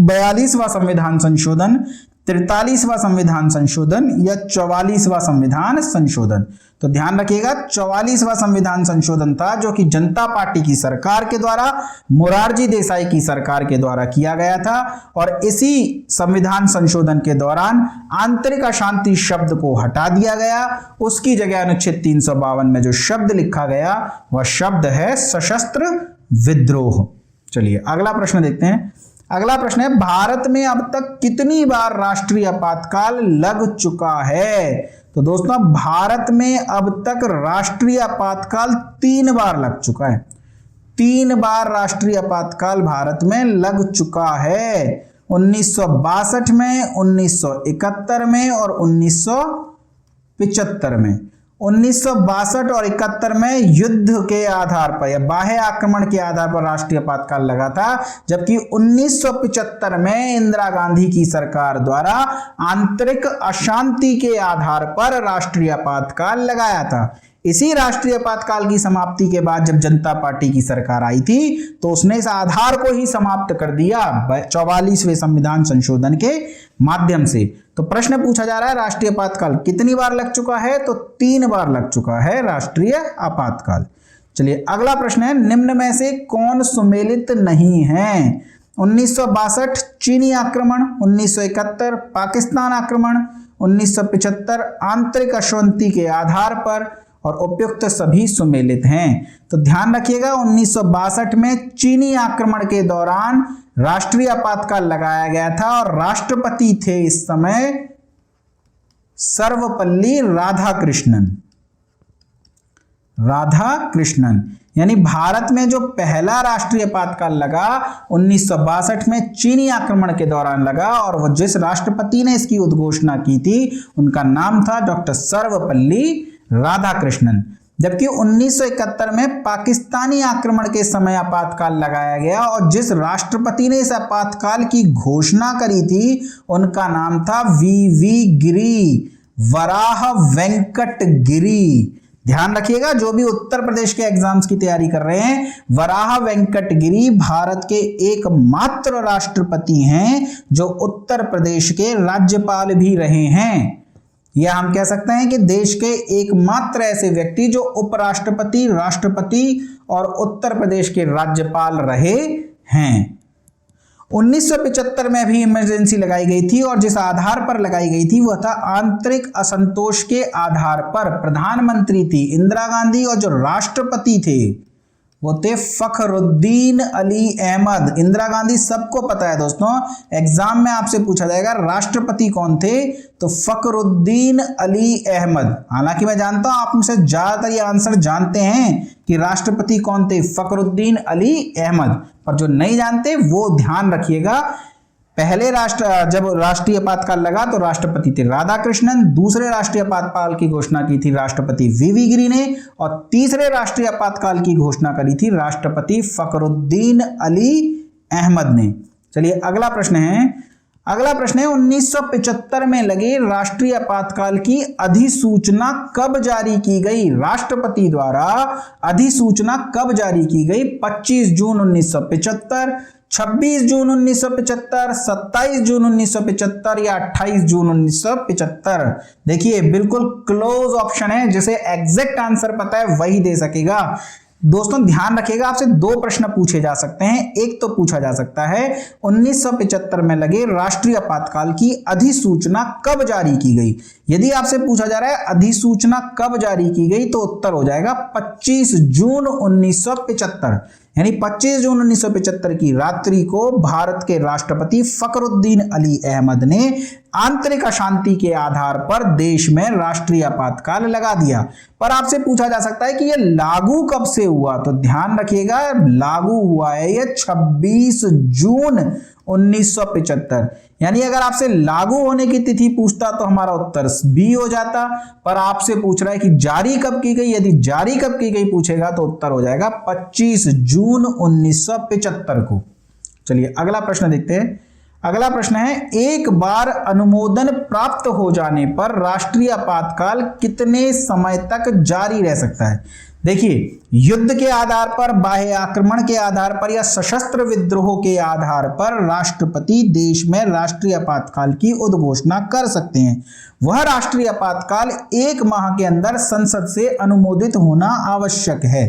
[SPEAKER 1] 42वां संविधान संशोधन, 43वां संविधान संशोधन या 44वां संविधान संशोधन? तो ध्यान रखिएगा 44वां संविधान संशोधन था, जो कि जनता पार्टी की सरकार के द्वारा, मोरारजी देसाई की सरकार के द्वारा किया गया था। और इसी संविधान संशोधन के दौरान आंतरिक अशांति शब्द को हटा दिया गया, उसकी जगह अनुच्छेद 352 में जो शब्द लिखा गया वह शब्द है सशस्त्र विद्रोह। चलिए अगला प्रश्न देखते हैं। अगला प्रश्न है, भारत में अब तक कितनी बार राष्ट्रीय आपातकाल लग चुका है? तो दोस्तों भारत में अब तक राष्ट्रीय आपातकाल 3 बार लग चुका है। 3 बार राष्ट्रीय आपातकाल भारत में लग चुका है, 1962 में, 1971 में और 1975 में। 1962 और 71 में युद्ध के आधार पर या बाह्य आक्रमण के आधार पर राष्ट्रीय आपातकाल लगा था, जबकि 1975 में इंदिरा गांधी की सरकार द्वारा आंतरिक अशांति के आधार पर राष्ट्रीय आपातकाल लगाया था। इसी राष्ट्रीय आपातकाल की समाप्ति के बाद जब जनता पार्टी की सरकार आई थी तो उसने इस आधार को ही समाप्त कर दिया 44वें संविधान संशोधन के माध्यम से। तो प्रश्न पूछा जा रहा है राष्ट्रीय आपातकाल कितनी बार लग चुका है, तो 3 बार लग चुका है राष्ट्रीय आपातकाल। चलिए अगला प्रश्न है, निम्न में से कौन सुमेलित नहीं है? 1962 चीनी आक्रमण, 1971 पाकिस्तान आक्रमण, 1975 आंतरिक अशांति के आधार पर, और उपयुक्त सभी सुमेलित हैं। तो ध्यान रखिएगा 1962 में चीनी आक्रमण के दौरान राष्ट्रीय आपातकाल लगाया गया था और राष्ट्रपति थे इस समय सर्वपल्ली राधाकृष्णन। यानी भारत में जो पहला राष्ट्रीय आपातकाल लगा 1962 में चीनी आक्रमण के दौरान लगा, और वो जिस राष्ट्रपति ने इसकी उद्घोषणा की थी उनका नाम था डॉक्टर सर्वपल्ली राधाकृष्णन। जबकि 1971 में पाकिस्तानी आक्रमण के समय आपातकाल लगाया गया और जिस राष्ट्रपति ने इस आपातकाल की घोषणा करी थी उनका नाम था वीवी गिरी, वराह वेंकट गिरी। ध्यान रखिएगा जो भी उत्तर प्रदेश के एग्जाम्स की तैयारी कर रहे हैं, वराह वेंकट गिरी भारत के एकमात्र राष्ट्रपति हैं जो उत्तर प्रदेश के राज्यपाल भी रहे हैं। या हम कह सकते हैं कि देश के एकमात्र ऐसे व्यक्ति जो उपराष्ट्रपति, राष्ट्रपति और उत्तर प्रदेश के राज्यपाल रहे हैं। 1975 में भी इमरजेंसी लगाई गई थी और जिस आधार पर लगाई गई थी वह था आंतरिक असंतोष के आधार पर। प्रधानमंत्री थी इंदिरा गांधी और जो राष्ट्रपति थे वो थे फखरुद्दीन अली अहमद। इंदिरा गांधी सबको पता है दोस्तों, एग्जाम में आपसे पूछा जाएगा राष्ट्रपति कौन थे, तो फखरुद्दीन अली अहमद। हालांकि मैं जानता हूं आप में से ज्यादातर ये आंसर जानते हैं कि राष्ट्रपति कौन थे, फखरुद्दीन अली अहमद, पर जो नहीं जानते वो ध्यान रखिएगा। पहले जब राष्ट्रीय आपातकाल लगा तो राष्ट्रपति थे राधाकृष्णन, दूसरे राष्ट्रीय आपातकाल की घोषणा की थी राष्ट्रपति वीवी गिरी ने, और तीसरे राष्ट्रीय आपातकाल की घोषणा करी थी राष्ट्रपति फखरुद्दीन अली अहमद ने। चलिए अगला प्रश्न है 1975 में लगे राष्ट्रीय आपातकाल की अधिसूचना कब जारी की गई? राष्ट्रपति द्वारा अधिसूचना कब जारी की गई? 25 जून 1975, 26 जून 1975, 27 जून 1975 या 28 जून 1975? देखिए बिल्कुल क्लोज ऑप्शन है, जिसे एग्जैक्ट आंसर पता है वही दे सकेगा। दोस्तों ध्यान रखिएगा आपसे 2 प्रश्न पूछे जा सकते हैं। एक तो पूछा जा सकता है 1975 में लगे राष्ट्रीय आपातकाल की अधिसूचना कब जारी की गई। यदि आपसे पूछा जा रहा है अधिसूचना कब जारी की गई तो उत्तर हो जाएगा 25 जून 1975। यानी 25 जून 1975 की रात्रि को भारत के राष्ट्रपति फखरुद्दीन अली अहमद ने आंतरिक अशांति के आधार पर देश में राष्ट्रीय आपातकाल लगा दिया। पर आपसे पूछा जा सकता है कि यह लागू कब से हुआ, तो ध्यान रखिएगा लागू हुआ है यह 26 जून 1975। यानी अगर आपसे लागू होने की तिथि पूछता तो हमारा उत्तर बी हो जाता, पर आपसे पूछ रहा है कि जारी कब की गई, यदि जारी कब की गई पूछेगा तो उत्तर हो जाएगा 25 जून 1975 को। चलिए अगला प्रश्न देखते हैं। अगला प्रश्न है, एक बार अनुमोदन प्राप्त हो जाने पर राष्ट्रीय आपातकाल कितने समय तक जारी रह सकता है? देखिए युद्ध के आधार पर, बाह्य आक्रमण के आधार पर या सशस्त्र विद्रोह के आधार पर राष्ट्रपति देश में राष्ट्रीय आपातकाल की उद्घोषणा कर सकते हैं। वह राष्ट्रीय आपातकाल 1 माह के अंदर संसद से अनुमोदित होना आवश्यक है।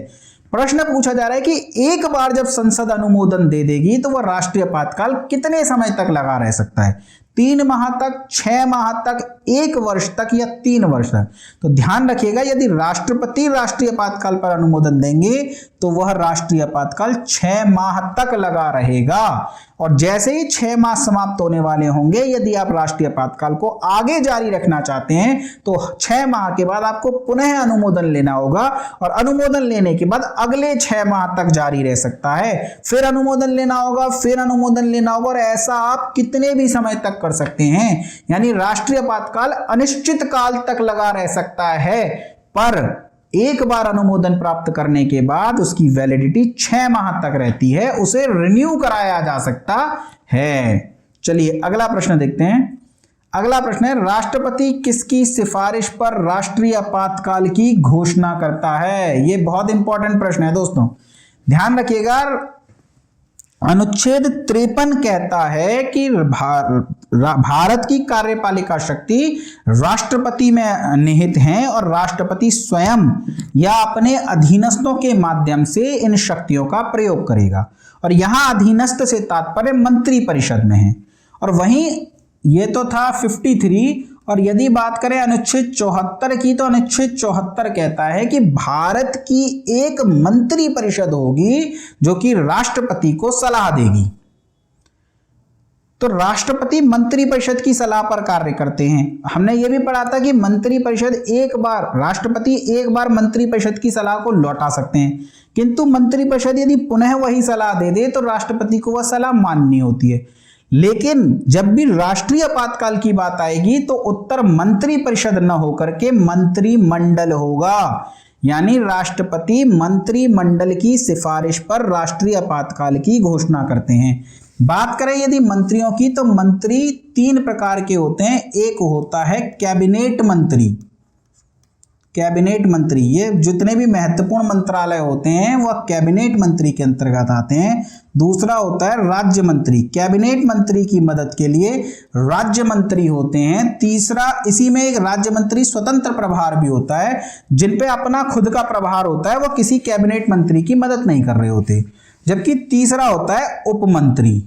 [SPEAKER 1] प्रश्न पूछा जा रहा है कि एक बार जब संसद अनुमोदन दे देगी तो वह राष्ट्रीय आपातकाल कितने समय तक लगा रह सकता है? 3 माह तक, 6 माह तक, 1 वर्ष तक या 3 वर्ष तक? तो ध्यान रखिएगा यदि राष्ट्रपति राष्ट्रीय आपातकाल पर अनुमोदन देंगे तो वह राष्ट्रीय आपातकाल 6 माह तक लगा रहेगा, और जैसे ही 6 माह समाप्त होने वाले होंगे, यदि आप राष्ट्रीय आपातकाल को आगे जारी रखना चाहते हैं तो 6 माह के बाद आपको पुनः अनुमोदन लेना होगा, और अनुमोदन लेने के बाद अगले 6 माह तक जारी रह सकता है। फिर अनुमोदन लेना होगा, फिर अनुमोदन लेना होगा, और ऐसा आप कितने भी समय तक कर सकते हैं। यानी राष्ट्रीय आपातकाल अनिश्चित काल तक लगा रह सकता है, पर एक बार अनुमोदन प्राप्त करने के बाद उसकी वैलिडिटी 6 माह तक रहती है, उसे रिन्यू कराया जा सकता है। चलिए अगला प्रश्न देखते हैं। अगला प्रश्न है, राष्ट्रपति किसकी सिफारिश पर राष्ट्रीय आपातकाल की घोषणा करता है? यह बहुत इंपॉर्टेंट प्रश्न है दोस्तों, ध्यान रखिएगा। अनुच्छेद 53 कहता है कि भारत की कार्यपालिका शक्ति राष्ट्रपति में निहित है और राष्ट्रपति स्वयं या अपने अधीनस्थों के माध्यम से इन शक्तियों का प्रयोग करेगा। और यहां अधीनस्थ से तात्पर्य मंत्री परिषद में है। और वहीं ये तो था 53, और यदि बात करें अनुच्छेद 74 की, तो अनुच्छेद 74 कहता है कि भारत की एक मंत्री परिषद होगी जो कि राष्ट्रपति को सलाह देगी। तो राष्ट्रपति मंत्री परिषद की सलाह पर कार्य करते हैं। हमने ये भी पढ़ा था कि मंत्री परिषद राष्ट्रपति एक बार मंत्री परिषद की सलाह को लौटा सकते हैं, किंतु मंत्री परिषद यदि पुनः वही सलाह दे दे तो राष्ट्रपति को वह सलाह माननी होती है। लेकिन जब भी राष्ट्रीय आपातकाल की बात आएगी तो उत्तर मंत्री परिषद न होकर के मंत्रिमंडल होगा, यानी राष्ट्रपति मंत्रिमंडल की सिफारिश पर राष्ट्रीय आपातकाल की घोषणा करते हैं। बात करें यदि मंत्रियों की, तो मंत्री 3 प्रकार के होते हैं। एक होता है कैबिनेट मंत्री। कैबिनेट मंत्री, ये जितने भी महत्वपूर्ण मंत्रालय होते हैं वह कैबिनेट मंत्री के अंतर्गत आते हैं। दूसरा होता है राज्य मंत्री। कैबिनेट मंत्री की मदद के लिए राज्य मंत्री होते हैं। तीसरा, इसी में एक राज्य मंत्री स्वतंत्र प्रभार भी होता है, जिन पे अपना खुद का प्रभार होता है, वो किसी कैबिनेट मंत्री की मदद नहीं कर रहे होते। जबकि तीसरा होता है उपमंत्री।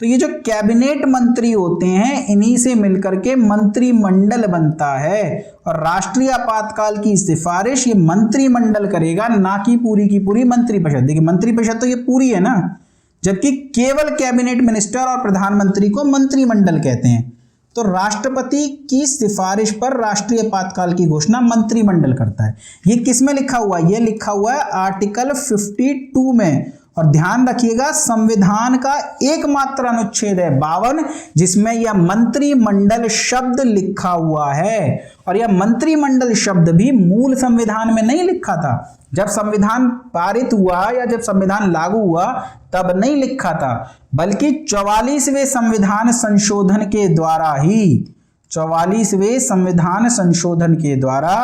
[SPEAKER 1] तो ये जो कैबिनेट मंत्री होते हैं, इन्हीं से मिलकर के मंत्रिमंडल बनता है। और राष्ट्रीय आपातकाल की सिफारिश ये मंत्रिमंडल करेगा, ना कि पूरी की पूरी मंत्रिपरिषद। देखिए मंत्रिपरिषद तो ये पूरी है ना, जबकि केवल कैबिनेट मिनिस्टर और प्रधानमंत्री को मंत्रिमंडल कहते हैं। तो राष्ट्रपति की सिफारिश पर राष्ट्रीय आपातकाल की घोषणा मंत्रिमंडल करता है। ये किस में लिखा हुआ है? ये लिखा हुआ है आर्टिकल 52 में। और ध्यान रखिएगा, संविधान का एकमात्र अनुच्छेद है 52, जिसमें यह मंत्रिमंडल शब्द लिखा हुआ है। और यह मंत्रिमंडल शब्द भी मूल संविधान में नहीं लिखा था। जब संविधान पारित हुआ या जब संविधान लागू हुआ तब नहीं लिखा था, बल्कि 44वें संविधान संशोधन के द्वारा ही 44वें संविधान संशोधन के द्वारा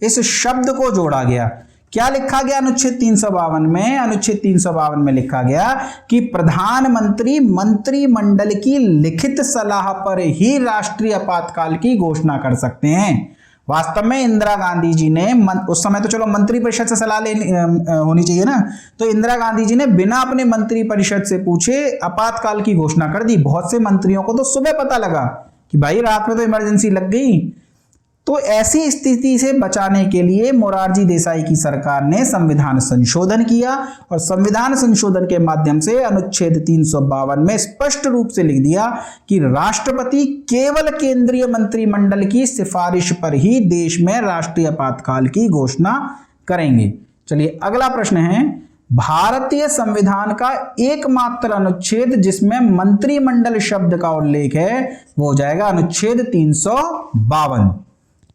[SPEAKER 1] इस शब्द को जोड़ा गया। क्या लिखा गया अनुच्छेद 352 में? अनुच्छेद 352 में लिखा गया कि प्रधानमंत्री मंत्रिमंडल की लिखित सलाह पर ही राष्ट्रीय आपातकाल की घोषणा कर सकते हैं। वास्तव में इंदिरा गांधी जी ने, उस समय तो चलो मंत्री परिषद से सलाह लेनी होनी चाहिए ना, तो इंदिरा गांधी जी ने बिना अपने मंत्री परिषद से पूछे आपातकाल की घोषणा कर दी। बहुत से मंत्रियों को तो सुबह पता लगा कि भाई रात में तो इमरजेंसी लग गई। तो ऐसी स्थिति से बचाने के लिए मोरारजी देसाई की सरकार ने संविधान संशोधन किया और संविधान संशोधन के माध्यम से अनुच्छेद 352 में स्पष्ट रूप से लिख दिया कि राष्ट्रपति केवल केंद्रीय मंत्रिमंडल की सिफारिश पर ही देश में राष्ट्रीय आपातकाल की घोषणा करेंगे। चलिए अगला प्रश्न है, भारतीय संविधान का एकमात्र अनुच्छेद जिसमें मंत्रिमंडल शब्द का उल्लेख है वो हो जाएगा अनुच्छेद 352।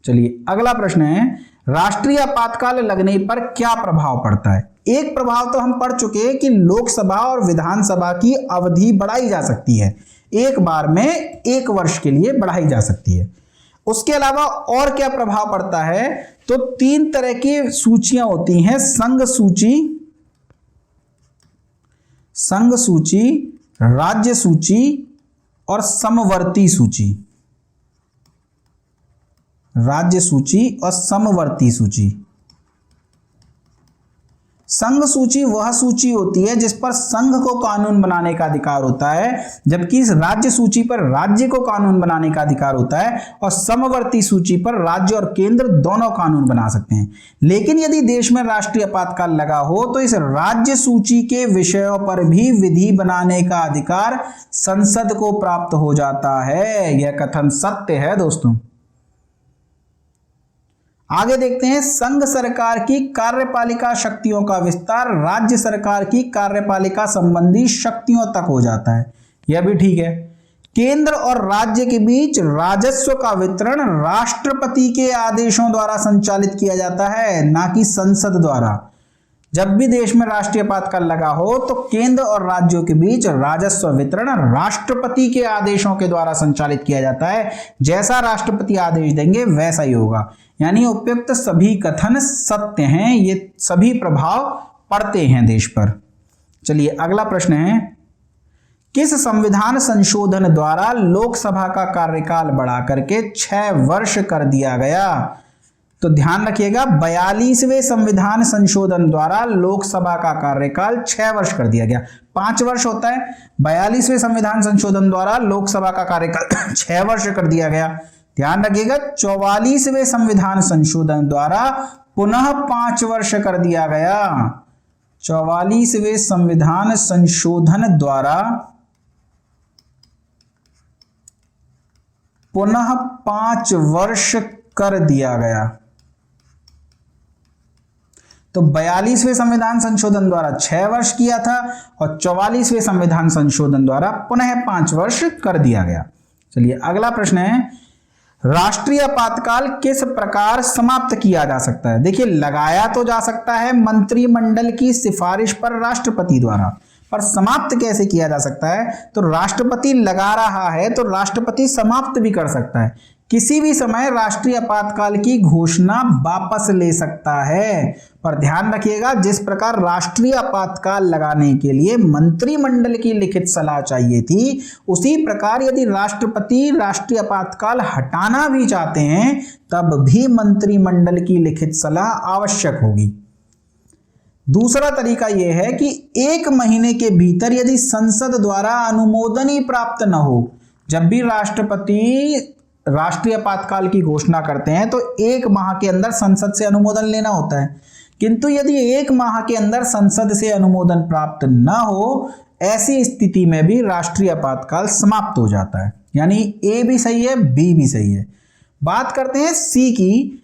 [SPEAKER 1] चलिए अगला प्रश्न है, राष्ट्रीय आपातकाल लगने पर क्या प्रभाव पड़ता है? एक प्रभाव तो हम पढ़ चुके हैं कि लोकसभा और विधानसभा की अवधि बढ़ाई जा सकती है, एक बार में 1 वर्ष के लिए बढ़ाई जा सकती है। उसके अलावा और क्या प्रभाव पड़ता है? तो 3 तरह की सूचियां होती हैं, संघ सूची, राज्य सूची और समवर्ती सूची। राज्य सूची और समवर्ती सूची। संघ सूची वह सूची होती है जिस पर संघ को कानून बनाने का अधिकार होता है, जबकि इस राज्य सूची पर राज्य को कानून बनाने का अधिकार होता है, और समवर्ती सूची पर राज्य और केंद्र दोनों कानून बना सकते हैं। लेकिन यदि देश में राष्ट्रीय आपातकाल लगा हो तो इस राज्य सूची के विषयों पर भी विधि बनाने का अधिकार संसद को प्राप्त हो जाता है। यह कथन सत्य है दोस्तों। आगे देखते हैं, संघ सरकार की कार्यपालिका शक्तियों का विस्तार राज्य सरकार की कार्यपालिका संबंधी शक्तियों तक हो जाता है। यह भी ठीक है। केंद्र और राज्य के बीच राजस्व का वितरण राष्ट्रपति के आदेशों द्वारा संचालित किया जाता है, ना कि संसद द्वारा। जब भी देश में राष्ट्रीय आपातकाल लगा हो तो केंद्र और राज्यों के बीच राजस्व वितरण राष्ट्रपति के आदेशों के द्वारा संचालित किया जाता है। जैसा राष्ट्रपति आदेश देंगे वैसा ही होगा। यानी उपयुक्त सभी कथन सत्य हैं, ये सभी प्रभाव पड़ते हैं देश पर। चलिए अगला प्रश्न है, किस संविधान संशोधन द्वारा लोकसभा का कार्यकाल बढ़ा करके 6 वर्ष कर दिया गया? तो ध्यान रखिएगा, 42वें संविधान संशोधन द्वारा लोकसभा का कार्यकाल 6 वर्ष कर दिया गया। 5 वर्ष होता है, 42वें संविधान संशोधन द्वारा लोकसभा का कार्यकाल 6 वर्ष कर दिया गया। ध्यान रखिएगा, 44वें संविधान संशोधन द्वारा पुनः 5 वर्ष कर दिया गया। 44वें संविधान संशोधन द्वारा पुनः 5 वर्ष कर दिया गया। तो 42वें संविधान संशोधन द्वारा 6 वर्ष किया था और 44वें संविधान संशोधन द्वारा पुनः 5 वर्ष कर दिया गया। चलिए अगला प्रश्न है, राष्ट्रीय आपातकाल किस प्रकार समाप्त किया जा सकता है? देखिए, लगाया तो जा सकता है मंत्रिमंडल की सिफारिश पर राष्ट्रपति द्वारा, पर समाप्त कैसे किया जा सकता है? तो राष्ट्रपति लगा रहा है तो राष्ट्रपति समाप्त भी कर सकता है। किसी भी समय राष्ट्रीय आपातकाल की घोषणा वापस ले सकता है। पर ध्यान रखिएगा, जिस प्रकार राष्ट्रीय आपातकाल लगाने के लिए मंत्रिमंडल की लिखित सलाह चाहिए थी, उसी प्रकार यदि राष्ट्रपति राष्ट्रीय आपातकाल हटाना भी चाहते हैं तब भी मंत्रिमंडल की लिखित सलाह आवश्यक होगी। दूसरा तरीका यह है कि 1 महीने के भीतर यदि संसद द्वारा अनुमोदन ही प्राप्त न हो, जब भी राष्ट्रपति राष्ट्रीय आपातकाल की घोषणा करते हैं तो 1 माह के अंदर संसद से अनुमोदन लेना होता है, किंतु यदि 1 माह के अंदर संसद से अनुमोदन प्राप्त न हो, ऐसी स्थिति में भी राष्ट्रीय आपातकाल समाप्त हो जाता है। यानी ए भी सही है, बी भी सही है। बात करते हैं सी की,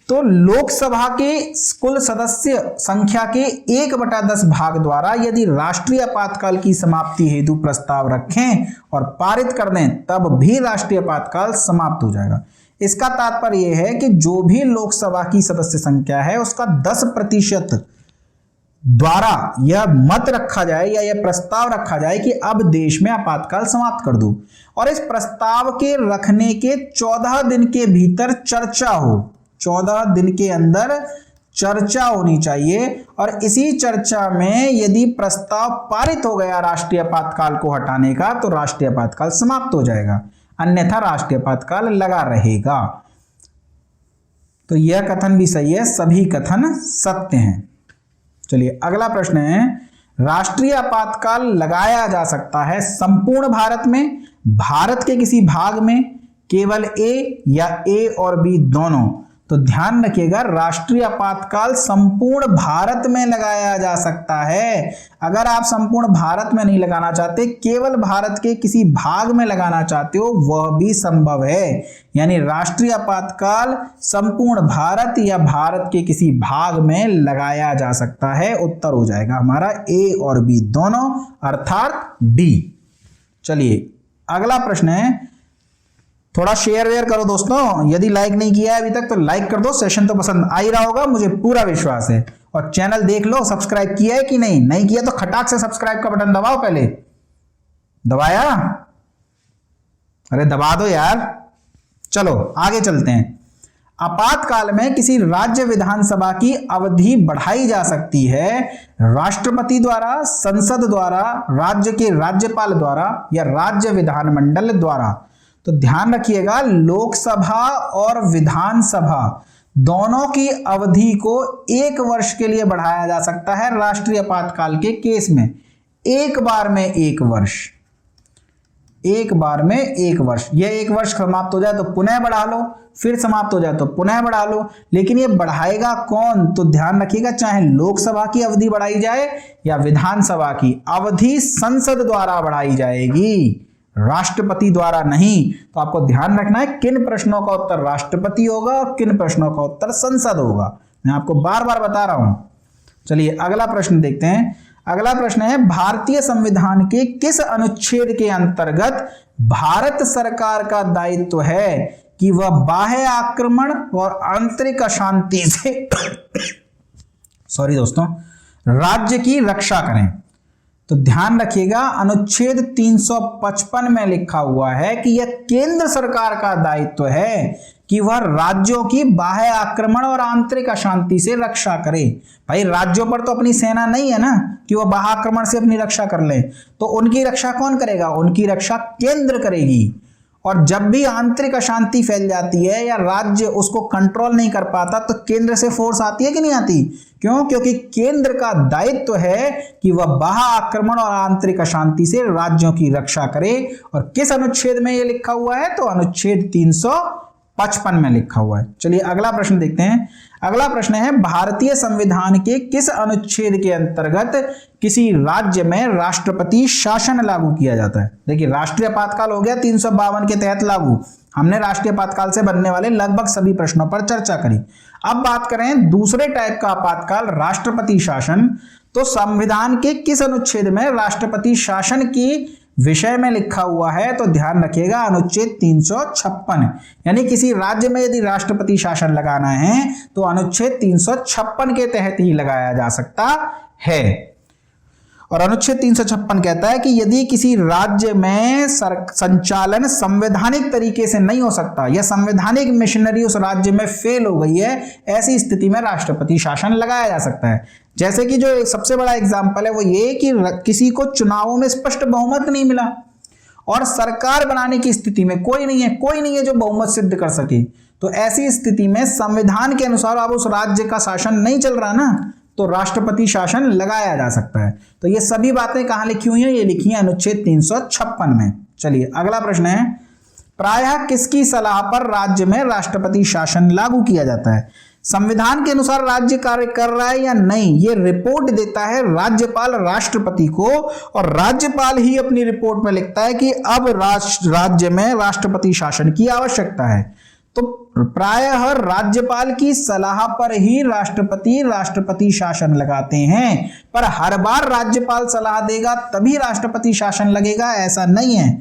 [SPEAKER 1] तो लोकसभा के कुल सदस्य संख्या के 1/10 भाग द्वारा यदि राष्ट्रीय आपातकाल की समाप्ति हेतु प्रस्ताव रखें और पारित कर दें तब भी राष्ट्रीय आपातकाल समाप्त हो जाएगा। इसका तात्पर्य यह है कि जो भी लोकसभा की सदस्य संख्या है उसका 10% द्वारा यह मत रखा जाए या यह प्रस्ताव रखा जाए कि अब देश में आपातकाल समाप्त कर दो, और इस प्रस्ताव के रखने के 14 दिन के भीतर चर्चा हो, 14 दिन के अंदर चर्चा होनी चाहिए, और इसी चर्चा में यदि प्रस्ताव पारित हो गया राष्ट्रीय आपातकाल को हटाने का तो राष्ट्रीय आपातकाल समाप्त हो जाएगा, अन्यथा राष्ट्रीय आपातकाल लगा रहेगा। तो यह कथन भी सही है, सभी कथन सत्य हैं। चलिए अगला प्रश्न है, राष्ट्रीय आपातकाल लगाया जा सकता है संपूर्ण भारत में, भारत के किसी भाग में, केवल ए या ए और बी दोनों? तो ध्यान रखिएगा, राष्ट्रीय आपातकाल संपूर्ण भारत में लगाया जा सकता है। अगर आप संपूर्ण भारत में नहीं लगाना चाहते, केवल भारत के किसी भाग में लगाना चाहते हो, वह भी संभव है। यानी राष्ट्रीय आपातकाल संपूर्ण भारत या भारत के किसी भाग में लगाया जा सकता है। उत्तर हो जाएगा हमारा ए और बी दोनों, अर्थात डी। चलिए अगला प्रश्न है, थोड़ा शेयर वेयर करो दोस्तों, यदि लाइक नहीं किया है अभी तक तो लाइक कर दो। सेशन तो पसंद आ ही रहा होगा, मुझे पूरा विश्वास है। और चैनल देख लो, सब्सक्राइब किया है कि नहीं, नहीं किया तो खटाक से सब्सक्राइब का बटन दबाओ। पहले दबाया? अरे दबा दो यार। चलो आगे चलते हैं। आपातकाल में किसी राज्य विधानसभा की अवधि बढ़ाई जा सकती है राष्ट्रपति द्वारा, संसद द्वारा, राज्य के राज्यपाल द्वारा या राज्य विधानमंडल द्वारा। तो ध्यान रखिएगा, लोकसभा और विधानसभा दोनों की अवधि को 1 वर्ष के लिए बढ़ाया जा सकता है राष्ट्रीय आपातकाल के केस में। एक बार में 1 वर्ष, एक बार में 1 वर्ष। यह 1 वर्ष समाप्त हो जाए तो पुनः बढ़ा लो, फिर समाप्त हो जाए तो पुनः बढ़ा लो। लेकिन ये बढ़ाएगा कौन? तो ध्यान रखिएगा, चाहे लोकसभा की अवधि बढ़ाई जाए या विधानसभा की अवधि संसद द्वारा बढ़ाई जाएगी, राष्ट्रपति द्वारा नहीं। तो आपको ध्यान रखना है किन प्रश्नों का उत्तर राष्ट्रपति होगा और किन प्रश्नों का उत्तर संसद होगा। मैं आपको बार बार बता रहा हूं। चलिए अगला प्रश्न देखते हैं। अगला प्रश्न है, भारतीय संविधान के किस अनुच्छेद के अंतर्गत भारत सरकार का दायित्व है कि वह बाह्य आक्रमण और आंतरिक अशांति से राज्य की रक्षा करें? तो ध्यान रखिएगा अनुच्छेद 355 में लिखा हुआ है कि यह केंद्र सरकार का दायित्व है कि वह राज्यों की बाह्य आक्रमण और आंतरिक अशांति से रक्षा करे। भाई राज्यों पर तो अपनी सेना नहीं है ना कि वह बाह्य आक्रमण से अपनी रक्षा कर ले, तो उनकी रक्षा कौन करेगा? उनकी रक्षा केंद्र करेगी। और जब भी आंतरिक अशांति फैल जाती है या राज्य उसको कंट्रोल नहीं कर पाता तो केंद्र से फोर्स आती है कि नहीं आती? क्यों? क्योंकि केंद्र का दायित्व है कि वह बाह्य आक्रमण और आंतरिक अशांति से राज्यों की रक्षा करे। और किस अनुच्छेद में यह लिखा हुआ है? तो अनुच्छेद 355 में लिखा हुआ है। चलिए अगला प्रश्न देखते हैं। अगला प्रश्न है भारतीय संविधान के किस अनुच्छेद के अंतर्गत किसी राज्य में राष्ट्रपति शासन लागू किया जाता है? देखिए राष्ट्रीय आपातकाल हो गया 352 के तहत लागू। हमने राष्ट्रीय आपातकाल से बनने वाले लगभग सभी प्रश्नों पर चर्चा करी। अब बात करें दूसरे टाइप का आपातकाल, राष्ट्रपति शासन। तो संविधान के किस अनुच्छेद में राष्ट्रपति शासन की विषय में लिखा हुआ है? तो ध्यान रखिएगा अनुच्छेद 356। यानी किसी राज्य में यदि राष्ट्रपति शासन लगाना है तो अनुच्छेद 356 के तहत ही लगाया जा सकता है। और अनुच्छेद 356 कहता है कि यदि किसी राज्य में संचालन संवैधानिक तरीके से नहीं हो सकता या संवैधानिक मिशनरी उस राज्य में फेल हो गई है, ऐसी स्थिति में राष्ट्रपति शासन लगाया जा सकता है। जैसे कि जो सबसे बड़ा एग्जाम्पल है वो ये कि किसी को चुनावों में स्पष्ट बहुमत नहीं मिला और सरकार बनाने की स्थिति में कोई नहीं है जो बहुमत सिद्ध कर सके, तो ऐसी स्थिति में संविधान के अनुसार अब उस राज्य का शासन नहीं चल रहा ना, तो राष्ट्रपति शासन लगाया जा सकता है। तो ये सभी बातें कहां लिखी हुई हैं? ये लिखी हैं अनुच्छेद 356 में। चलिए अगला प्रश्न है प्रायः किसकी सलाह पर राज्य में राष्ट्रपति शासन लागू किया जाता है? संविधान के अनुसार राज्य कार्य कर रहा है या नहीं, ये रिपोर्ट देता है राज्यपाल राष्ट्रपति को, और राज्यपाल ही अपनी रिपोर्ट में लिखता है कि अब राज्य में राष्ट्रपति शासन की आवश्यकता है। तो प्रायः राज्यपाल की सलाह पर ही राष्ट्रपति शासन लगाते हैं, पर हर बार राज्यपाल सलाह देगा तभी राष्ट्रपति शासन लगेगा ऐसा नहीं है।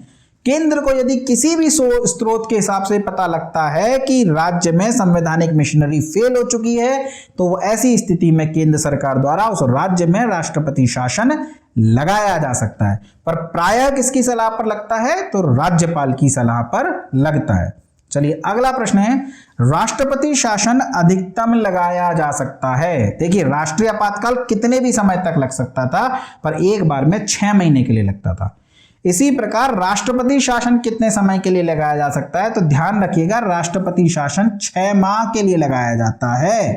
[SPEAKER 1] केंद्र को यदि किसी भी स्रोत के हिसाब से पता लगता है कि राज्य में संवैधानिक मिशनरी फेल हो चुकी है तो वो ऐसी स्थिति में केंद्र सरकार द्वारा उस राज्य में राष्ट्रपति शासन लगाया जा सकता है। पर प्रायः किसकी सलाह पर लगता है? तो राज्यपाल की सलाह पर लगता है। चलिए अगला प्रश्न है राष्ट्रपति शासन अधिकतम लगाया जा सकता है। देखिए राष्ट्रीय आपातकाल कितने भी समय तक लग सकता था, पर एक बार में 6 महीने के लिए लगता था। इसी प्रकार राष्ट्रपति शासन कितने समय के लिए लगाया जा सकता है? तो ध्यान रखिएगा राष्ट्रपति शासन 6 माह के लिए लगाया जाता है,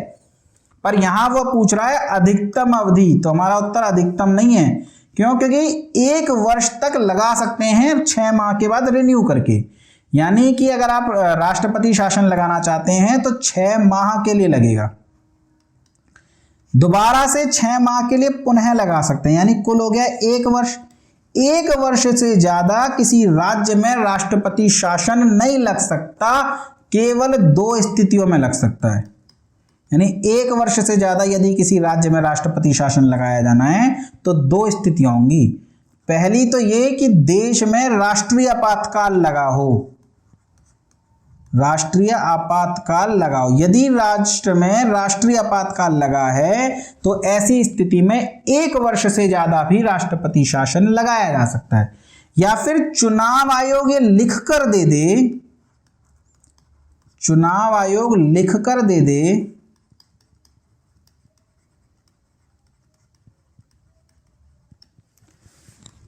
[SPEAKER 1] पर यहां वो पूछ रहा है अधिकतम अवधि, तो हमारा उत्तर अधिकतम नहीं है। क्यों? क्योंकि 1 वर्ष तक लगा सकते हैं 6 माह के बाद रिन्यू करके। यानी कि अगर आप राष्ट्रपति शासन लगाना चाहते हैं तो 6 माह के लिए लगेगा, दोबारा से 6 माह के लिए पुनः लगा सकते हैं, यानी कुल हो गया 1 वर्ष। 1 वर्ष से ज्यादा किसी राज्य में राष्ट्रपति शासन नहीं लग सकता, केवल 2 स्थितियों में लग सकता है। यानी 1 वर्ष से ज्यादा यदि किसी राज्य में राष्ट्रपति शासन लगाया जाना है तो 2 स्थितियां होंगी। पहली तो ये कि देश में राष्ट्रीय आपातकाल लगा हो, राष्ट्रीय आपातकाल लगाओ। यदि राष्ट्र में राष्ट्रीय आपातकाल लगा है तो ऐसी स्थिति में 1 वर्ष से ज्यादा भी राष्ट्रपति शासन लगाया जा सकता है। या फिर चुनाव आयोग ये लिखकर दे दे, चुनाव आयोग लिखकर दे दे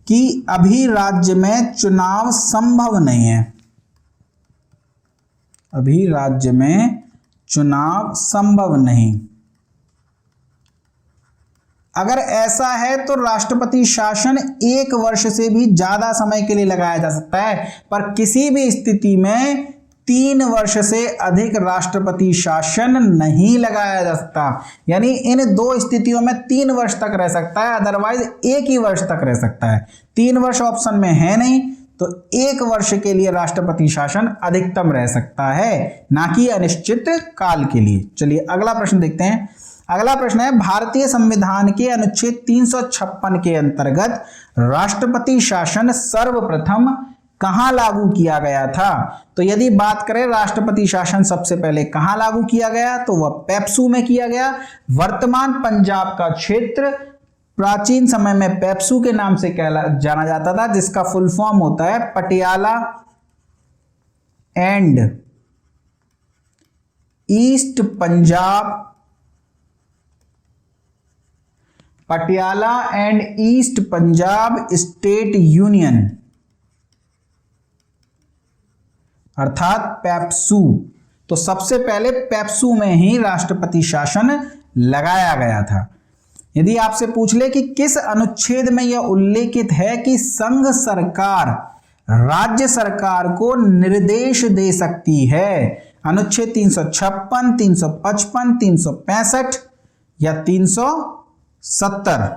[SPEAKER 1] कि अभी राज्य में चुनाव संभव नहीं है, अभी राज्य में चुनाव संभव नहीं। अगर ऐसा है तो राष्ट्रपति शासन 1 वर्ष से भी ज्यादा समय के लिए लगाया जा सकता है, पर किसी भी स्थिति में 3 वर्ष से अधिक राष्ट्रपति शासन नहीं लगाया जा सकता। यानी इन 2 स्थितियों में 3 वर्ष तक रह सकता है, अदरवाइज 1 ही वर्ष तक रह सकता है। 3 वर्ष ऑप्शन में है नहीं, तो 1 वर्ष के लिए राष्ट्रपति शासन अधिकतम रह सकता है, ना कि अनिश्चित काल के लिए। चलिए अगला प्रश्न देखते हैं। अगला प्रश्न है भारतीय संविधान के अनुच्छेद 356 के अंतर्गत राष्ट्रपति शासन सर्वप्रथम कहां लागू किया गया था? तो यदि बात करें राष्ट्रपति शासन सबसे पहले कहां लागू किया गया तो वह पेप्सू में किया गया। वर्तमान पंजाब का क्षेत्र प्राचीन समय में पेप्सू के नाम से जाना जाता था, जिसका फुल फॉर्म होता है Patiala and east Punjab, Patiala and east Punjab state union, अर्थात पेप्सू। तो सबसे पहले पेप्सू में ही राष्ट्रपति शासन लगाया गया था। यदि आपसे पूछ ले कि किस अनुच्छेद में यह उल्लेखित है कि संघ सरकार राज्य सरकार को निर्देश दे सकती है, अनुच्छेद 356, 355, 365 या 370,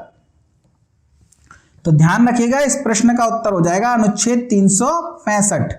[SPEAKER 1] तो ध्यान रखिएगा इस प्रश्न का उत्तर हो जाएगा अनुच्छेद 365।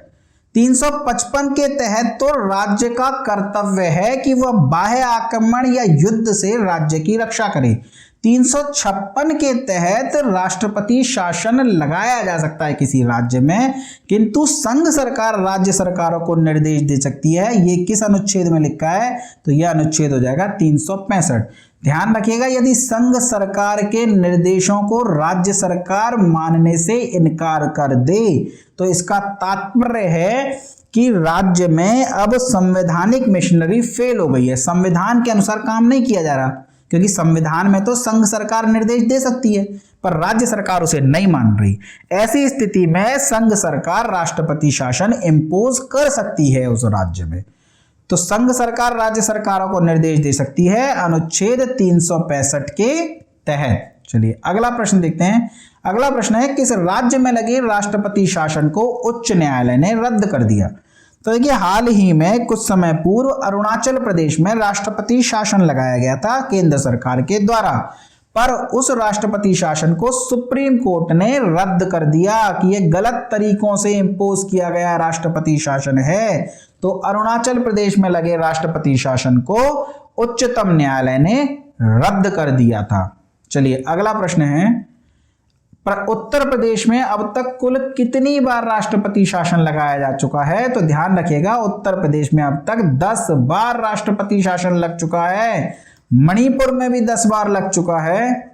[SPEAKER 1] 355 के तहत तो राज्य का कर्तव्य है कि वह बाह्य आक्रमण या युद्ध से राज्य की रक्षा करे। 356 के तहत राष्ट्रपति शासन लगाया जा सकता है किसी राज्य में, किंतु संघ सरकार राज्य सरकारों को निर्देश दे सकती है। ये किस अनुच्छेद में लिखा है? तो यह अनुच्छेद हो जाएगा 365। ध्यान रखिएगा, यदि संघ सरकार के निर्देशों को राज्य सरकार मानने से इनकार कर दे तो इसका तात्पर्य है कि राज्य में अब संवैधानिक मशीनरी फेल हो गई है, संविधान के अनुसार काम नहीं किया जा रहा, क्योंकि संविधान में तो संघ सरकार निर्देश दे सकती है पर राज्य सरकार उसे नहीं मान रही। ऐसी स्थिति में संघ सरकार राष्ट्रपति शासन इंपोज कर सकती है उस राज्य में। तो संघ सरकार राज्य सरकारों को निर्देश दे सकती है अनुच्छेद 365 के तहत। चलिए अगला प्रश्न देखते हैं। अगला प्रश्न है, किस राज्य में लगे राष्ट्रपति शासन को उच्च न्यायालय ने रद्द कर दिया? तो देखिए, हाल ही में कुछ समय पूर्व अरुणाचल प्रदेश में राष्ट्रपति शासन लगाया गया था केंद्र सरकार के द्वारा, पर उस राष्ट्रपति शासन को सुप्रीम कोर्ट ने रद्द कर दिया कि यह गलत तरीकों से इंपोज किया गया राष्ट्रपति शासन है। तो अरुणाचल प्रदेश में लगे राष्ट्रपति शासन को उच्चतम न्यायालय ने रद्द कर दिया था। चलिए अगला प्रश्न है, उत्तर प्रदेश में अब तक कुल कितनी बार राष्ट्रपति शासन लगाया जा चुका है? तो ध्यान रखिएगा, उत्तर प्रदेश में अब तक 10 बार राष्ट्रपति शासन लग चुका है, मणिपुर में भी 10 बार लग चुका है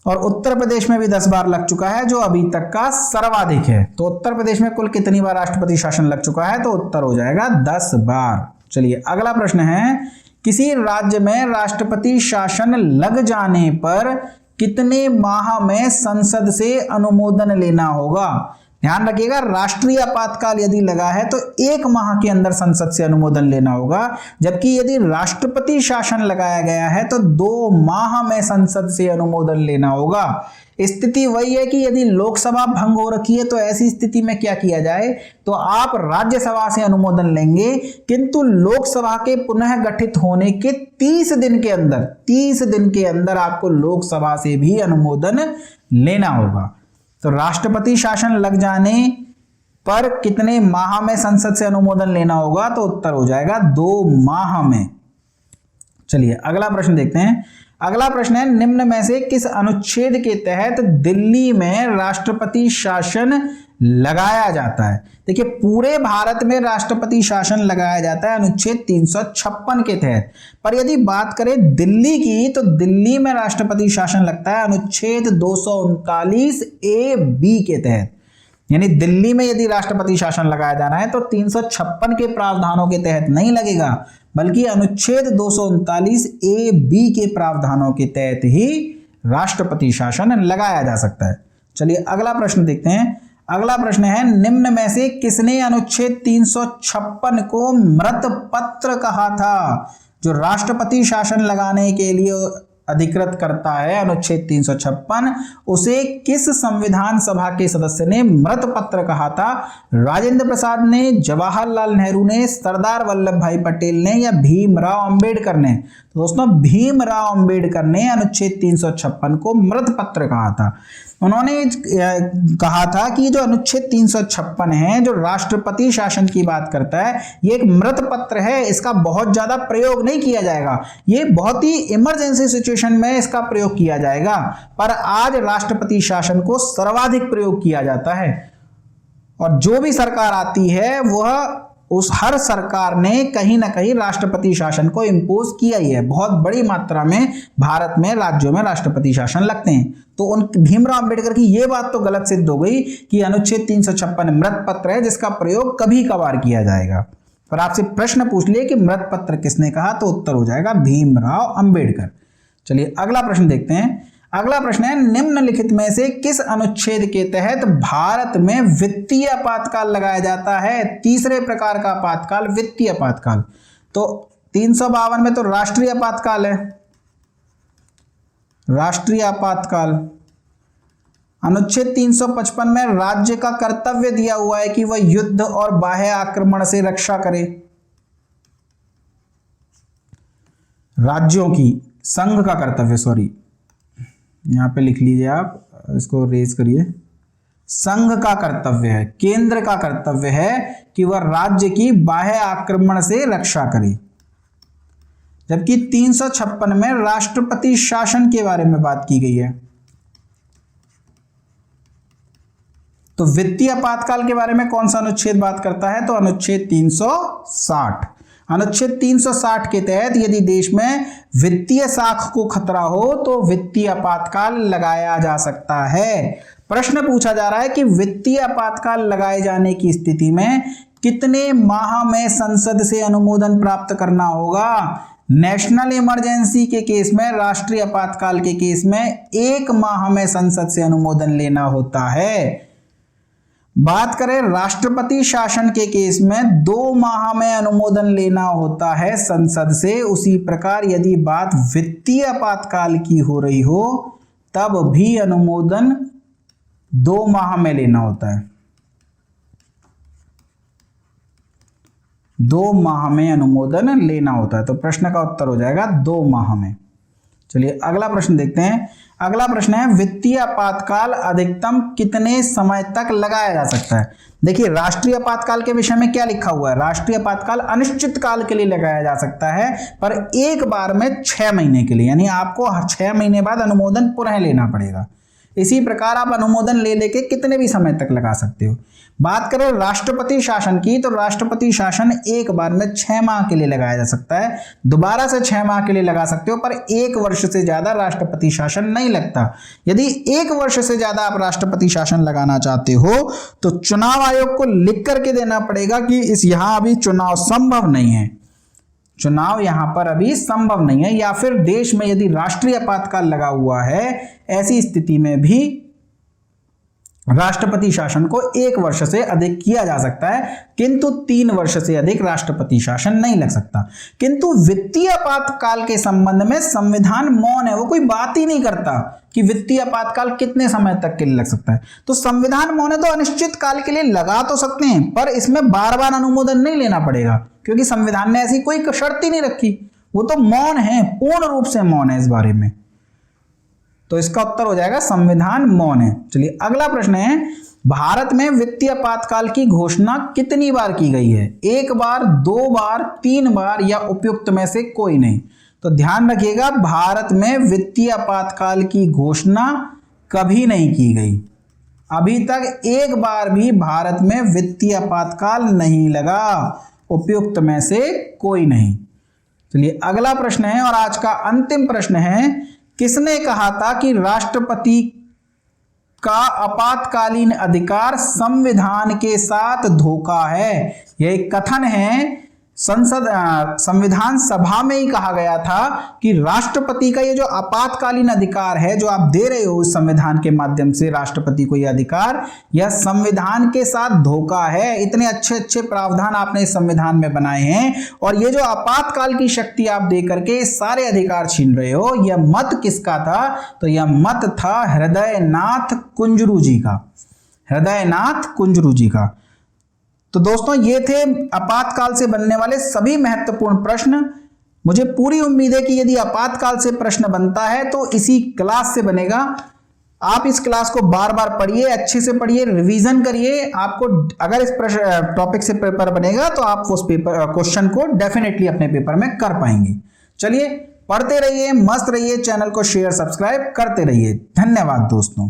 [SPEAKER 1] और उत्तर प्रदेश में भी 10 बार लग चुका है, जो अभी तक का सर्वाधिक है। तो उत्तर प्रदेश में कुल कितनी बार राष्ट्रपति शासन लग चुका है? तो उत्तर हो जाएगा 10 बार। चलिए अगला प्रश्न है, किसी राज्य में राष्ट्रपति शासन लग जाने पर कितने माह में संसद से अनुमोदन लेना होगा? ध्यान रखिएगा, राष्ट्रीय आपातकाल यदि लगा है तो 1 माह के अंदर संसद से अनुमोदन लेना होगा, जबकि यदि राष्ट्रपति शासन लगाया गया है तो 2 माह में संसद से अनुमोदन लेना होगा। स्थिति वही है कि यदि लोकसभा भंग हो रखी है तो ऐसी स्थिति में क्या किया जाए? तो आप राज्यसभा से अनुमोदन लेंगे, किंतु लोकसभा के पुनः गठित होने के 30 दिन के अंदर आपको लोकसभा से भी अनुमोदन लेना होगा। तो राष्ट्रपति शासन लग जाने पर कितने माह में संसद से अनुमोदन लेना होगा? तो उत्तर हो जाएगा 2 माह में। चलिए अगला प्रश्न देखते हैं। अगला प्रश्न है, निम्न में से किस अनुच्छेद के तहत दिल्ली में राष्ट्रपति शासन लगाया जाता है? देखिए, पूरे भारत में राष्ट्रपति शासन लगाया जाता है अनुच्छेद 356 के तहत, पर यदि बात करें दिल्ली की तो दिल्ली में राष्ट्रपति शासन लगता है अनुच्छेद 239A(b) के तहत। यानी दिल्ली में यदि राष्ट्रपति शासन लगाया जाना है तो 356 के प्रावधानों के तहत नहीं लगेगा, बल्कि अनुच्छेद 239A(b) के प्रावधानों के तहत ही राष्ट्रपति शासन लगाया जा सकता है। चलिए अगला प्रश्न देखते हैं। अगला प्रश्न है, निम्न में से किसने अनुच्छेद 356 को मृत पत्र कहा था? जो राष्ट्रपति शासन लगाने के लिए अधिकृत करता है अनुच्छेद 356, उसे किस संविधान सभा के सदस्य ने मृत पत्र कहा था? राजेंद्र प्रसाद ने, जवाहरलाल नेहरू ने, सरदार वल्लभ भाई पटेल ने या भीमराव अंबेडकर ने? तो दोस्तों, भीमराव अंबेडकर ने अनुच्छेद 356 को मृत पत्र कहा था। उन्होंने कहा था कि जो अनुच्छेद 356 है, जो राष्ट्रपति शासन की बात करता है, ये एक मृत पत्र है, इसका बहुत ज्यादा प्रयोग नहीं किया जाएगा, ये बहुत ही इमरजेंसी सिचुएशन में इसका प्रयोग किया जाएगा, पर आज राष्ट्रपति शासन को सर्वाधिक प्रयोग किया जाता है और जो भी सरकार आती है वह उस हर सरकार ने कहीं ना कहीं राष्ट्रपति शासन को इम्पोज किया ही है। बहुत बड़ी मात्रा में भारत में राज्यों में राष्ट्रपति शासन लगते हैं। तो उन भीमराव अंबेडकर की ये बात तो गलत सिद्ध हो गई कि अनुच्छेद 356 मृत पत्र है जिसका प्रयोग कभी कभार किया जाएगा। पर आपसे प्रश्न पूछ लिए कि मृत पत्र किसने कहा, तो उत्तर हो जाएगा भीमराव अंबेडकर। चलिए अगला प्रश्न देखते हैं। अगला प्रश्न है, निम्नलिखित में से किस अनुच्छेद के तहत भारत में वित्तीय आपातकाल लगाया जाता है? तीसरे प्रकार का आपातकाल वित्तीय आपातकाल। तो 352 में तो राष्ट्रीय आपातकाल है, राष्ट्रीय आपातकाल। अनुच्छेद 355 में राज्य का कर्तव्य दिया हुआ है कि वह युद्ध और बाह्य आक्रमण से रक्षा करे। राज्यों की, संघ का कर्तव्य, सॉरी यहां पे लिख लीजिए आप, इसको रेज करिए। संघ का कर्तव्य है, केंद्र का कर्तव्य है कि वह राज्य की बाह्य आक्रमण से रक्षा करे। जबकि 356 में राष्ट्रपति शासन के बारे में बात की गई है। तो वित्तीय आपातकाल के बारे में कौन सा अनुच्छेद बात करता है? तो अनुच्छेद 360। अनुच्छेद 360 के तहत यदि देश में वित्तीय साख को खतरा हो तो वित्तीय आपातकाल लगाया जा सकता है। प्रश्न पूछा जा रहा है कि वित्तीय आपातकाल लगाए जाने की स्थिति में कितने माह में संसद से अनुमोदन प्राप्त करना होगा? नेशनल इमरजेंसी के केस में, राष्ट्रीय आपातकाल के केस में 1 माह में संसद से अनुमोदन लेना होता है। बात करें राष्ट्रपति शासन के केस में 2 माह में अनुमोदन लेना होता है संसद से। उसी प्रकार यदि बात वित्तीय आपातकाल की हो रही हो तब भी अनुमोदन 2 माह में लेना होता है। 2 माह में अनुमोदन लेना होता है। तो प्रश्न का उत्तर हो जाएगा 2 माह में। चलिए अगला प्रश्न देखते हैं। अगला प्रश्न है, वित्तीय आपातकाल अधिकतम कितने समय तक लगाया जा सकता है? देखिए राष्ट्रीय आपातकाल के विषय में क्या लिखा हुआ है? राष्ट्रीय आपातकाल अनिश्चित काल के लिए लगाया जा सकता है, पर एक बार में 6 महीने के लिए, यानी आपको 6 महीने बाद अनुमोदन पुनः लेना पड़ेगा। इसी प्रकार आप अनुमोदन ले लेके कितने भी समय तक लगा सकते हो। बात करें राष्ट्रपति शासन की, तो राष्ट्रपति शासन एक बार में 6 माह के लिए लगाया जा सकता है। दोबारा से 6 माह के लिए लगा सकते हो, पर 1 वर्ष से ज्यादा राष्ट्रपति शासन नहीं लगता। यदि 1 वर्ष से ज्यादा आप राष्ट्रपति शासन लगाना चाहते हो तो चुनाव आयोग को लिख करके देना पड़ेगा कि यहां अभी चुनाव संभव नहीं है, चुनाव यहां पर अभी संभव नहीं है। या फिर देश में यदि राष्ट्रीय आपातकाल लगा हुआ है, ऐसी स्थिति में भी राष्ट्रपति शासन को 1 वर्ष से अधिक किया जा सकता है, किंतु 3 वर्ष से अधिक राष्ट्रपति शासन नहीं लग सकता। किंतु वित्तीय आपातकाल के संबंध में संविधान मौन है, वो कोई बात ही नहीं करता कि वित्तीय आपातकाल कितने समय तक के लिए लग सकता है। तो संविधान मौन है, तो अनिश्चित काल के लिए लगा तो सकते हैं, पर इसमें बार बार अनुमोदन नहीं लेना पड़ेगा, क्योंकि संविधान ने ऐसी कोई शर्त ही नहीं रखी। वो तो मौन है, पूर्ण रूप से मौन है इस बारे में। तो इसका उत्तर हो जाएगा संविधान मौन है। चलिए अगला प्रश्न है, भारत में वित्तीय आपातकाल की घोषणा कितनी बार की गई है? 1 बार, 2 बार, 3 बार या उपयुक्त में से कोई नहीं? तो ध्यान रखिएगा, भारत में वित्तीय आपातकाल की घोषणा कभी नहीं की गई। अभी तक 1 बार भी भारत में वित्तीय आपातकाल नहीं लगा, उपयुक्त में से कोई नहीं। चलिए अगला प्रश्न है और आज का अंतिम प्रश्न है, किसने कहा था कि राष्ट्रपति का आपातकालीन अधिकार संविधान के साथ धोखा है? यह एक कथन है, संविधान सभा में ही कहा गया था कि राष्ट्रपति का ये जो आपातकालीन अधिकार है जो आप दे रहे हो उस संविधान के माध्यम से राष्ट्रपति को, यह अधिकार, यह संविधान के साथ धोखा है। इतने अच्छे अच्छे प्रावधान आपने इस संविधान में बनाए हैं और ये जो आपातकाल की शक्ति आप दे करके सारे अधिकार छीन रहे हो, यह मत किसका था? तो यह मत था हृदयनाथ कुंजरू जी का, हृदयनाथ कुंजरू जी का। तो दोस्तों ये थे आपातकाल से बनने वाले सभी महत्वपूर्ण प्रश्न। मुझे पूरी उम्मीद है कि यदि आपातकाल से प्रश्न बनता है तो इसी क्लास से बनेगा। आप इस क्लास को बार बार पढ़िए, अच्छे से पढ़िए, रिवीजन करिए। आपको अगर इस टॉपिक से पेपर बनेगा तो आप उस क्वेश्चन को डेफिनेटली अपने पेपर में कर पाएंगे। चलिए पढ़ते रहिए, मस्त रहिए, चैनल को शेयर सब्सक्राइब करते रहिए। धन्यवाद दोस्तों।